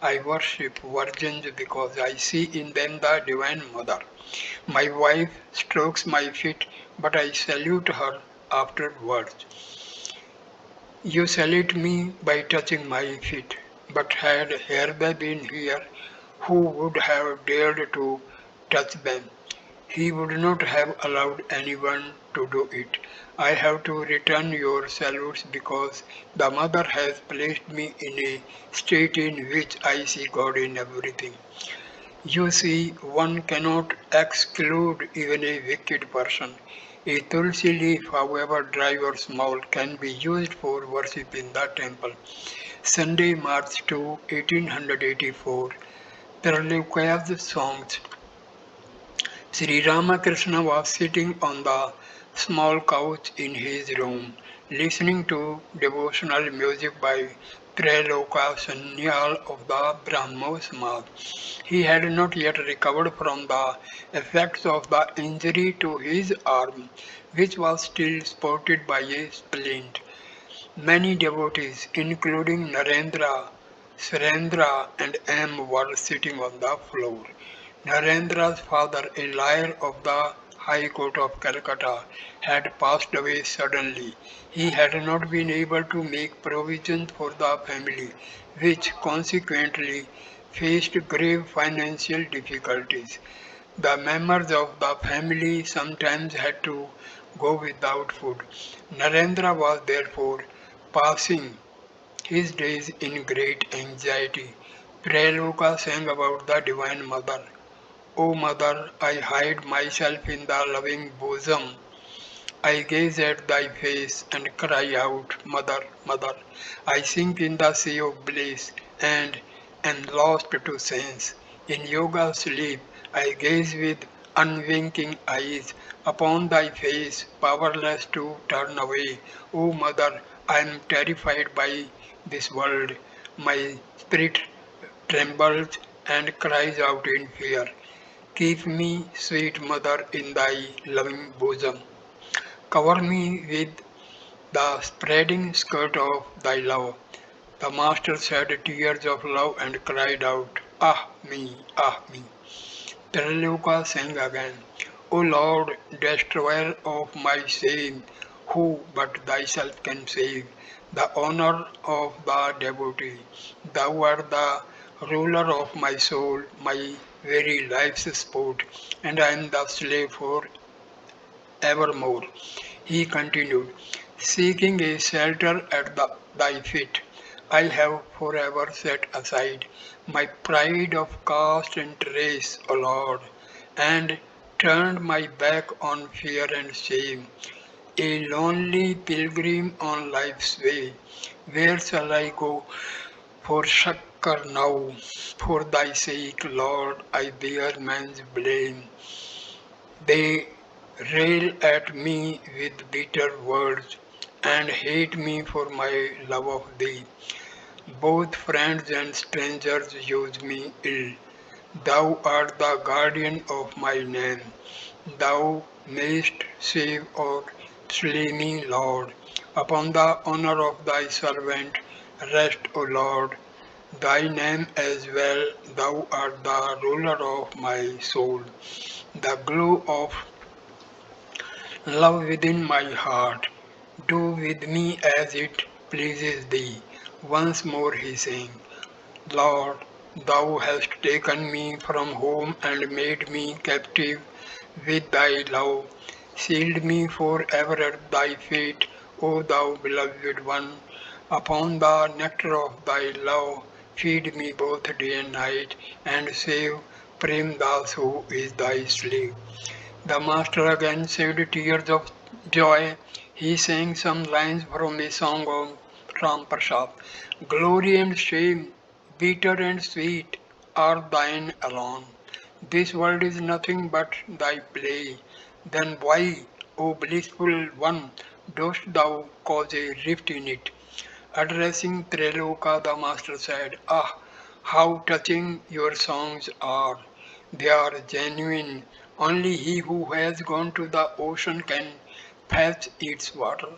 A: I worship virgins because I see in them the Divine Mother. My wife strokes my feet, but I salute her afterwards. You salute me by touching my feet, but had Herbe been here, who would have dared to touch them? He would not have allowed anyone to do it. I have to return your salutes because the Mother has placed me in a state in which I see God in everything. You see, one cannot exclude even a wicked person. A tulsi leaf, however dry or small, can be used for worship in the temple. Sunday, March 2, 1884. Trailukya's songs. Sri Ramakrishna was sitting on the small couch in his room, listening to devotional music by Trailoka Sanyal of the Brahmosmas. He had not yet recovered from the effects of the injury to his arm, which was still spotted by a splint. Many devotees, including Narendra, Surendra, and M, were sitting on the floor. Narendra's father, a lawyer of the High Court of Calcutta, had passed away suddenly. He had not been able to make provisions for the family, which consequently faced grave financial difficulties. The members of the family sometimes had to go without food. Narendra was therefore passing his days in great anxiety. Preloka sang about the Divine Mother. O Mother, I hide myself in the loving bosom. I gaze at thy face and cry out, Mother, Mother. I sink in the sea of bliss and am lost to sense. In yoga sleep, I gaze with unwinking eyes upon thy face, powerless to turn away. O Mother, I am terrified by this world. My spirit trembles and cries out in fear. Keep me, sweet Mother, in thy loving bosom. Cover me with the spreading skirt of thy love. The Master shed tears of love and cried out, Ah me, ah me. Triloka sang again, O Lord, destroyer of my shame, who but thyself can save the honor of the devotee? Thou art the ruler of my soul, my very life's sport, and I am the slave for evermore. He continued, seeking a shelter at thy feet. I have forever set aside my pride of caste and race, O Lord, and turned my back on fear and shame. A lonely pilgrim on life's way, where shall I go for succor now? For thy sake, Lord, I bear man's blame. They rail at me with bitter words and hate me for my love of thee. Both friends and strangers use me ill. Thou art the guardian of my name. Thou mayst save or slay me, Lord. Upon the honor of thy servant rest, O Lord. Thy name as well, thou art the ruler of my soul. The glow of love within my heart, do with me as it pleases thee. Once more he sang, Lord, thou hast taken me from home and made me captive with thy love. Sealed me for ever at thy feet, O thou beloved one. Upon the nectar of thy love, feed me both day and night, and save Prem Das who is thy slave. The master again shed tears of joy. He sang some lines from a song of Ram Prasad. Glory and shame, bitter and sweet, are thine alone. This world is nothing but thy play. Then why, O blissful one, dost thou cause a rift in it? Addressing Treloka, the master said, Ah, how touching your songs are! They are genuine. Only he who has gone to the ocean can fetch its water.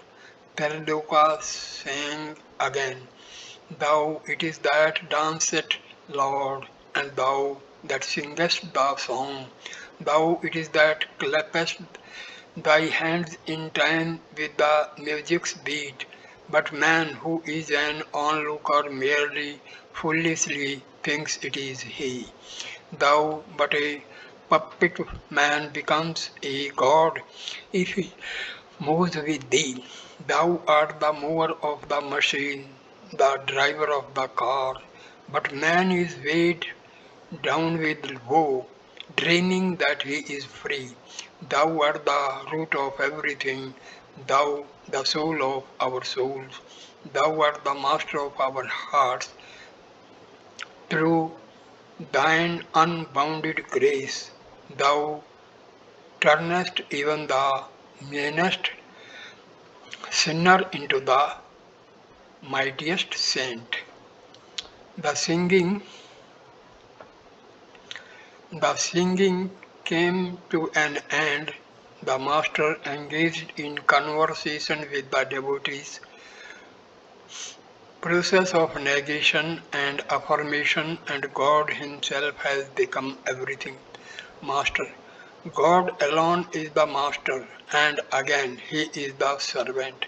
A: Treloka sang again, Thou it is that dancest, Lord, and thou that singest the song. Thou it is that clappest thy hands in time with the music's beat. But man who is an onlooker merely foolishly thinks it is he. Thou but a puppet man becomes a god if he moves with thee. Thou art the mover of the machine, the driver of the car. But man is weighed down with woe. dreaming that he is free. Thou art the root of everything, thou the soul of our souls. Thou art the master of our hearts. Through thine unbounded grace, thou turnest even the meanest sinner into the mightiest saint. The singing The singing came to an end. The master engaged in conversation with the devotees. Process of negation and affirmation, and God himself has become everything. Master. God alone is the master, and again he is the servant.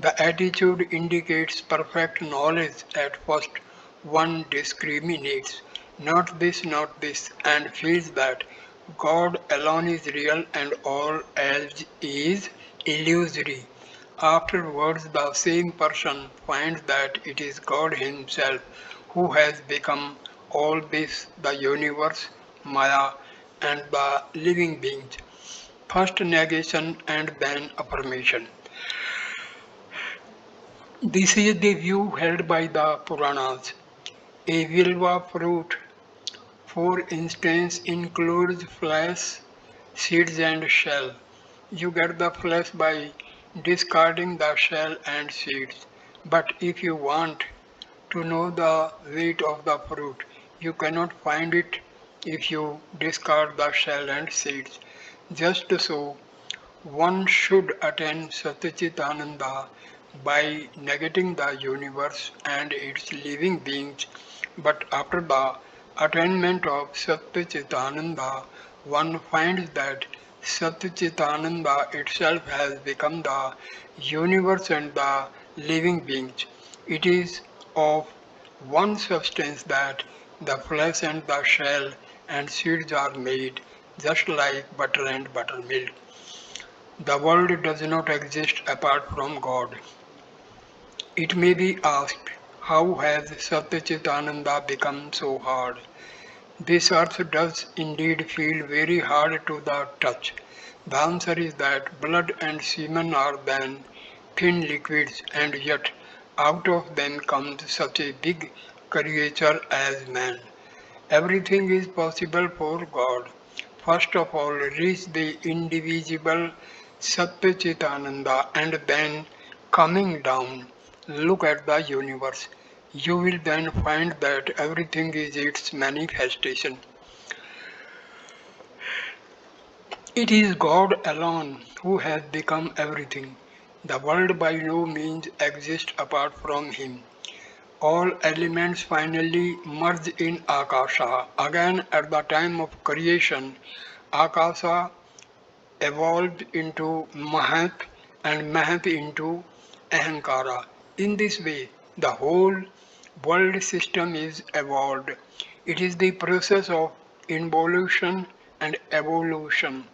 A: The attitude indicates perfect knowledge. At first one discriminates, not this, and feels that God alone is real and all else is illusory. Afterwards, the same person finds that it is God Himself who has become all this, the universe, Maya, and the living beings. First negation and then affirmation. This is the view held by the Puranas. A Vilva fruit, for instance, includes flesh, seeds and shell. You get the flesh by discarding the shell and seeds. But if you want to know the weight of the fruit, you cannot find it if you discard the shell and seeds. Just so, one should attain Satchitananda by negating the universe and its living beings, but after the attainment of Satchitananda, one finds that Satchitananda itself has become the universe and the living beings. It is of one substance that the flesh and the shell and seeds are made, just like butter and buttermilk. The world does not exist apart from God. It may be asked, how has Satchitananda become so hard? This earth does indeed feel very hard to the touch. The answer is that blood and semen are then thin liquids, and yet out of them comes such a big creature as man. Everything is possible for God. First of all, reach the indivisible Satchitananda, and then coming down, look at the universe. You will then find that everything is its manifestation. It is God alone who has become everything. The world by no means exists apart from Him. All elements finally merge in Akasha. Again, at the time of creation, Akasha evolved into Mahat and Mahat into Ahankara. In this way, the whole world system is evolved. It is the process of involution and evolution.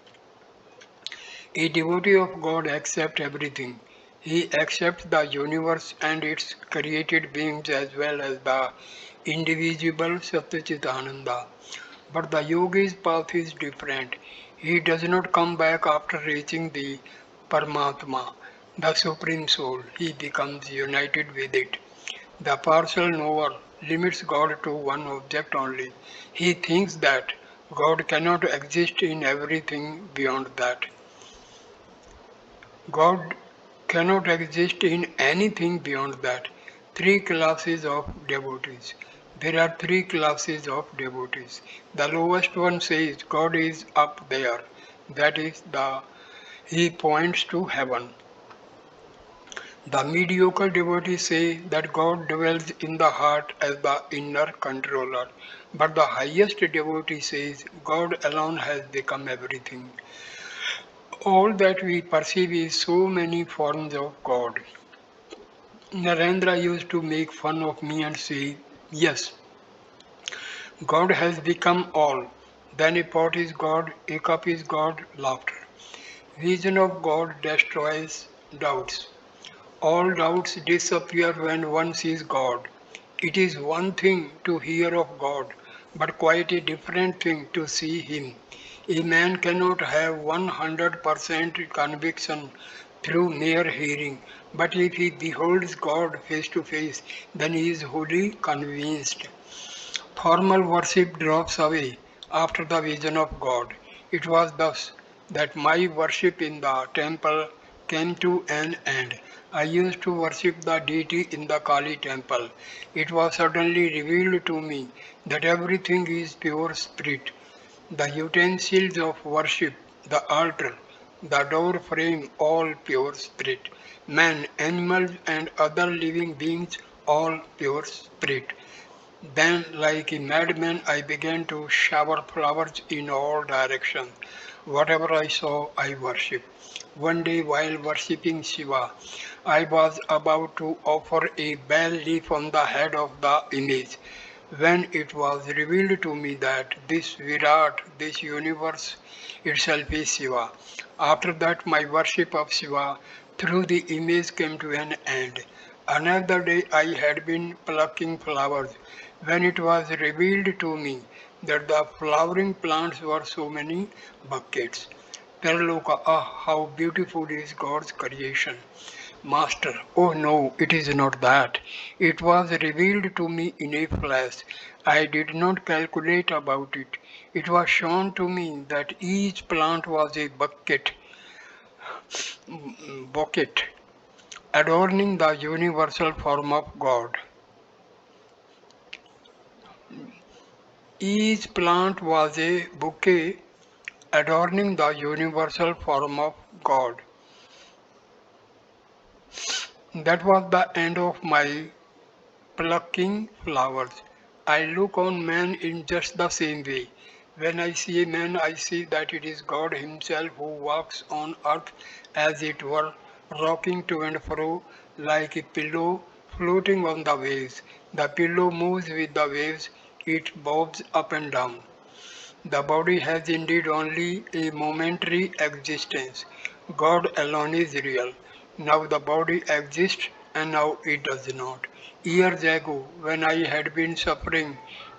A: A devotee of God accepts everything. He accepts the universe and its created beings as well as the indivisible Satchitananda. But the yogi's path is different. He does not come back after reaching the Paramatma, the Supreme Soul. He becomes united with it. The partial knower limits God to one object only. He thinks that God cannot exist in everything beyond that. God cannot exist in anything beyond that. Three classes of devotees. There are three classes of devotees. The lowest one says God is up there. That is he points to heaven. The mediocre devotees say that God dwells in the heart as the inner controller. But the highest devotee says God alone has become everything. All that we perceive is so many forms of God. Narendra used to make fun of me and say, yes, God has become all. Then a pot is God, a cup is God, laughter. Vision of God destroys doubts. All doubts disappear when one sees God. It is one thing to hear of God, but quite a different thing to see him. A man cannot have 100% conviction through mere hearing, but if he beholds God face to face, then he is wholly convinced. Formal worship drops away after the vision of God. It was thus that my worship in the temple came to an end. I used to worship the deity in the Kali temple. It was suddenly revealed to me that everything is pure spirit. The utensils of worship, the altar, the door frame, all pure spirit. Man, animals, and other living beings, all pure spirit. Then, like a madman, I began to shower flowers in all directions. Whatever I saw, I worshipped. One day, while worshipping Shiva, I was about to offer a bell leaf on the head of the image when it was revealed to me that this Virat, this universe itself is Shiva. After that, my worship of Shiva through the image came to an end. Another day, I had been plucking flowers when it was revealed to me that the flowering plants were so many buckets. Terloka, ah, how beautiful is God's creation. Master, oh no, it is not that. It was revealed to me in a flash. I did not calculate about it. It was shown to me that each plant was a bucket, adorning the universal form of God. Each plant was a bouquet adorning the universal form of God. That was the end of my plucking flowers. I look on man in just the same way. When I see a man, I see that it is God Himself who walks on earth as it were, rocking to and fro like a pillow floating on the waves. The pillow moves with the waves, it bobs up and down. The body has indeed only a momentary existence. God alone is real. Now the body exists and now it does not. Years ago, when I had been suffering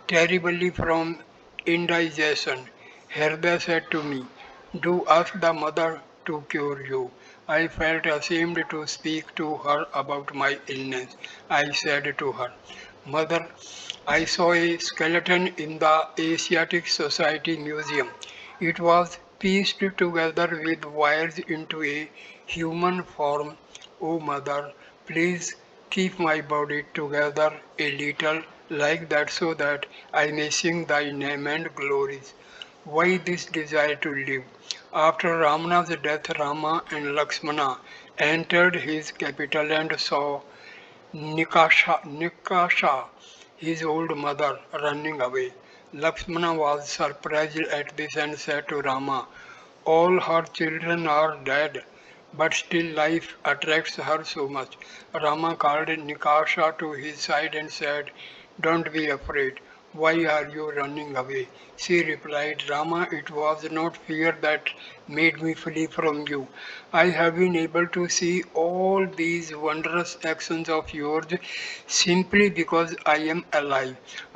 A: terribly from indigestion, Herda said to me, "Do ask the mother to cure you." I felt ashamed to speak to her about my illness. I said to her, "Mother, I saw a skeleton in the Asiatic Society Museum. It was pieced together with wires into a human form. Oh, mother, please keep my body together a little like that so that I may sing thy name and glories." Why this desire to live? After Ramana's death, Rama and Lakshmana entered his capital and saw Nikasha, his old mother, running away. Lakshmana was surprised at this and said to Rama, "All her children are dead, but still life attracts her so much." Rama called Nikasha to his side and said, "Don't be afraid. Why are you running away?" She replied, "Rama, it was not fear that made me flee from you. I have been able to see all these wondrous actions of yours simply because I am alive.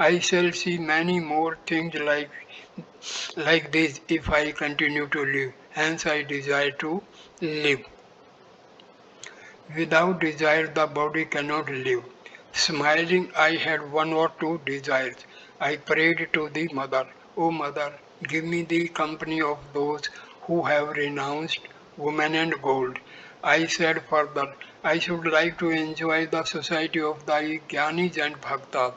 A: I shall see many more things like this if I continue to live. Hence I desire to live. Without desire the body cannot live." Smiling, I had one or two desires. I prayed to the mother, "O mother, give me the company of those who have renounced woman and gold." I said further, "I should like to enjoy the society of thy Gyanis and Bhaktas.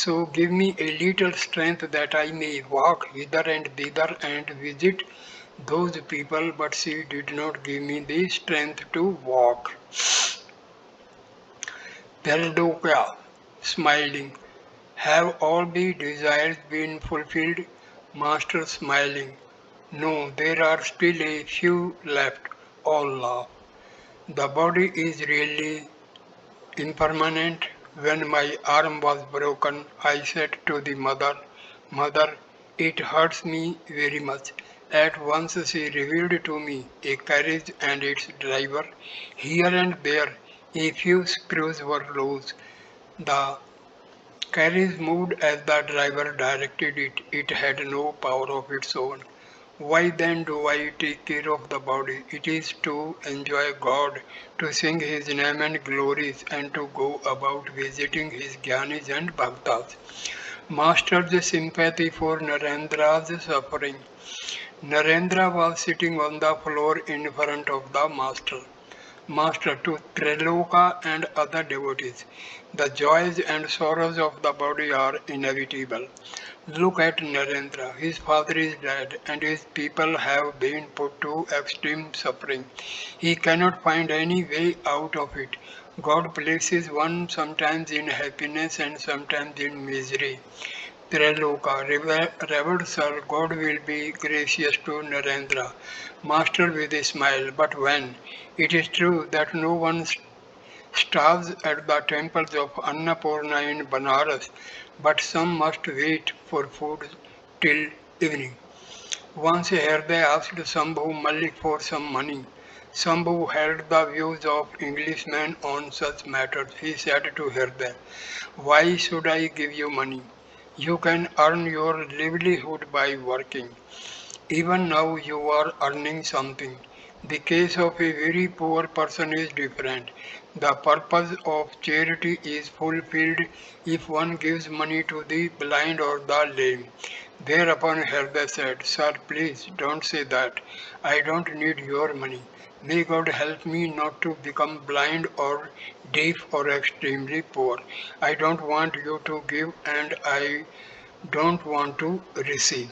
A: So give me a little strength that I may walk hither and thither and visit those people," but she did not give me the strength to walk. Theredokia, smiling, "Have all the desires been fulfilled?" Master, smiling, "No, there are still a few left." All laugh. The body is really impermanent. When my arm was broken, I said to the mother, "Mother, it hurts me very much." At once she revealed to me a carriage and its driver. Here and there a few screws were loose. The Carriage moved as the driver directed it. It had no power of its own. Why then do I take care of the body? It is to enjoy God, to sing His name and glories, and to go about visiting His Gyanis and Bhaktas. Master's sympathy for Narendra's suffering. Narendra was sitting on the floor in front of the Master to Triloka and other devotees. The joys and sorrows of the body are inevitable. Look at Narendra. His father is dead and his people have been put to extreme suffering. He cannot find any way out of it. God places one sometimes in happiness and sometimes in misery. Triloka, revered sir, God will be gracious to Narendra. Master with a smile, but when? It is true that no one starves at the temples of Annapurna in Banaras, but some must wait for food till evening. Once Herde asked Sambhu Malik for some money. Sambhu held the views of Englishmen on such matters. He said to Herde, why should I give you money? You can earn your livelihood by working. Even now you are earning something. The case of a very poor person is different. The purpose of charity is fulfilled if one gives money to the blind or the lame. Thereupon Herda said, sir, please don't say that. I don't need your money. May God help me not to become blind or deaf or extremely poor. I don't want you to give and I don't want to receive.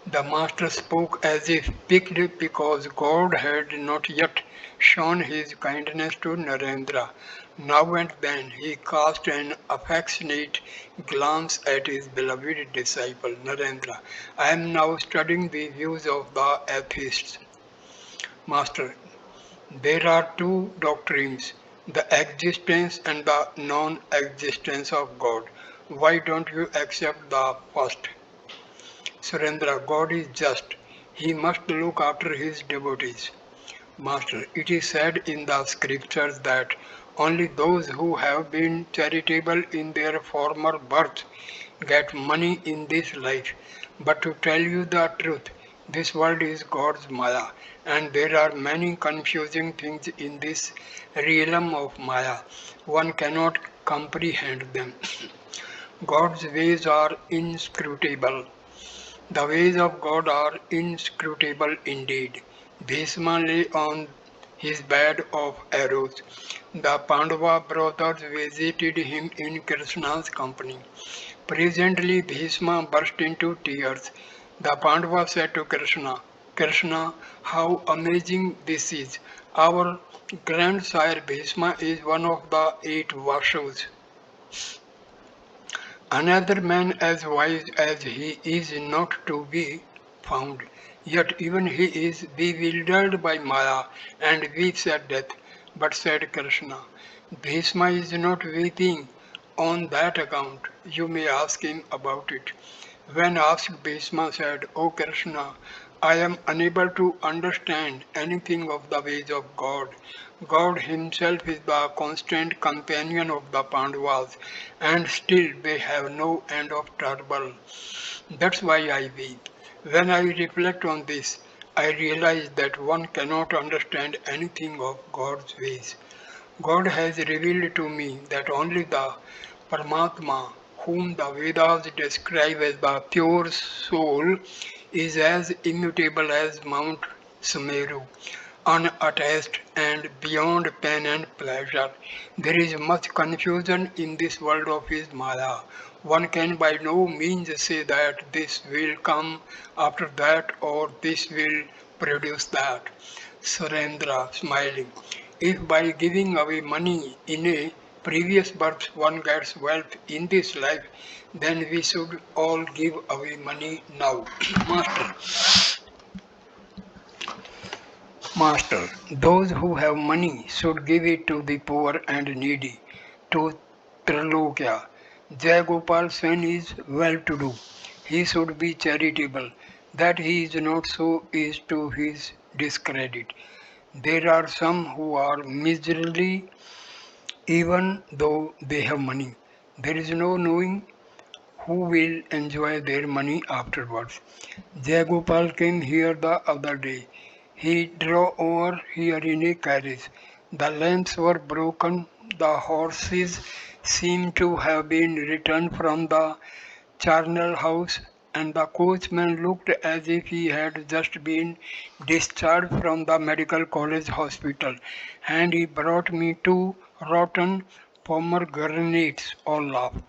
A: The master spoke as if piqued because God had not yet shown his kindness to Narendra. Now and then he cast an affectionate glance at his beloved disciple Narendra. I am now studying the views of the atheists. Master, there are two doctrines, the existence and the non existence of God. Why don't you accept the first? Surendra, God is just. He must look after his devotees. Master, it is said in the scriptures that only those who have been charitable in their former birth get money in this life. But to tell you the truth, this world is God's Maya, and there are many confusing things in this realm of Maya. One cannot comprehend them. God's ways are inscrutable. The ways of God are inscrutable indeed. Bhishma lay on his bed of arrows. The Pandava brothers visited him in Krishna's company. Presently Bhishma burst into tears. The Pandava said to Krishna, Krishna, how amazing this is. Our grandsire Bhishma is one of the 8 Vasus. Another man as wise as he is not to be found, yet even he is bewildered by Maya and weeps at death. But said Krishna, Bhishma is not weeping on that account. You may ask him about it. When asked, Bhishma said, O Krishna, I am unable to understand anything of the ways of God. God Himself is the constant companion of the Pandavas, and still they have no end of trouble. That's why I weep. When I reflect on this, I realize that one cannot understand anything of God's ways. God has revealed to me that only the Paramatma, whom the Vedas describe as the pure soul, is as immutable as Mount Sumeru, unattached and beyond pain and pleasure. There is much confusion in this world of his Maya. One can by no means say that this will come after that or this will produce that. Surendra, smiling. If by giving away money in a previous birth one gets wealth in this life, then we should all give away money now. Master, Master, those who have money should give it to the poor and needy, to Trilokya. Jayagopal Sen is well to do. He should be charitable. That he is not so is to his discredit. There are some who are miserly even though they have money. There is no knowing who will enjoy their money afterwards. Jagopal came here the other day. He drove over here in a carriage. The lamps were broken, the horses seemed to have been returned from the charnel house, and the coachman looked as if he had just been discharged from the medical college hospital, and he brought me two rotten pomegranates. All laughed.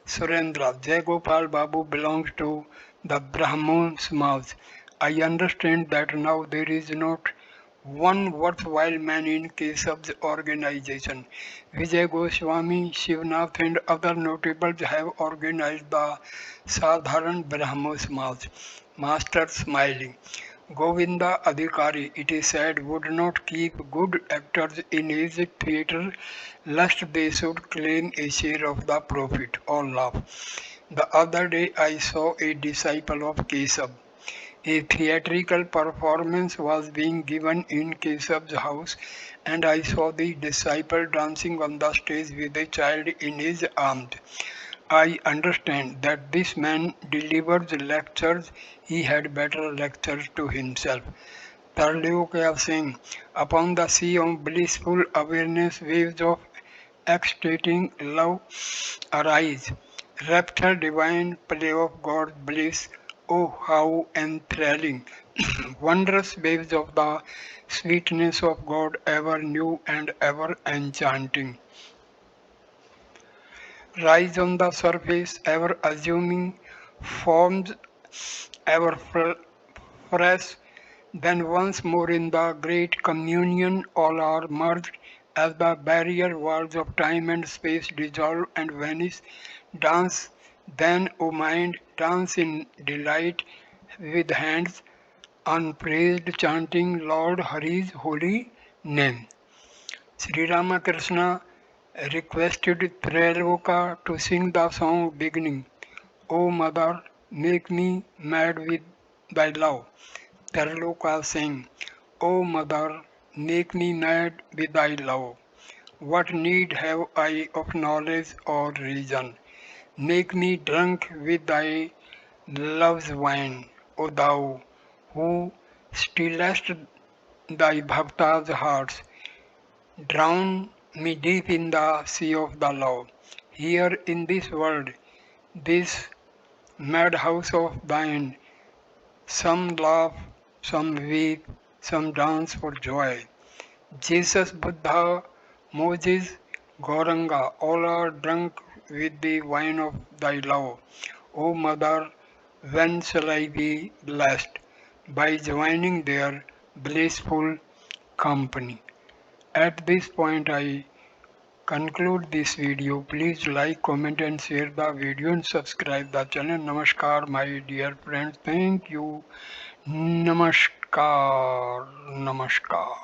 A: Surendra, Jagopal Babu belongs to the Brahmin Samaj. I understand that now there is not one worthwhile man in Kesav's organization. Vijay Goswami, Shivnath and other notables have organized the Sadharan Brahmo Samaj. Master smiling. Govinda Adhikari, it is said, would not keep good actors in his theatre lest they should claim a share of the profit. All laugh. The other day I saw a disciple of Kesav. A theatrical performance was being given in Kesav's house, and I saw the disciple dancing on the stage with a child in his arms. I understand that this man delivers lectures, he had better lectures to himself. Tarloka saying, upon the sea of blissful awareness, waves of ecstatic love arise. Rapture divine play of God's bliss, oh how enthralling! Wondrous waves of the sweetness of God, ever new and ever enchanting. Rise on the surface, ever assuming forms ever fresh, then once more in the great communion all are merged as the barrier walls of time and space dissolve and vanish. Dance then, O mind, dance in delight with hands unpraised chanting Lord Hari's holy name. Sri Ramakrishna requested Trailoka to sing the song beginning, O mother, make me mad with thy love. Trailoka sang, O mother, make me mad with thy love. What need have I of knowledge or reason? Make me drunk with thy love's wine, O thou who stillest thy bhaktas' hearts. Drown me deep in the sea of the love. Here in this world, this madhouse of thine, some laugh, some weep, some dance for joy. Jesus, Buddha, Moses, Gauranga, all are drunk with the wine of thy love. O Mother, when shall I be blessed? By joining their blissful company. At this point, I conclude this video. Please like, comment and share the video and subscribe the channel. Namaskar, my dear friends. Thank you. Namaskar. Namaskar.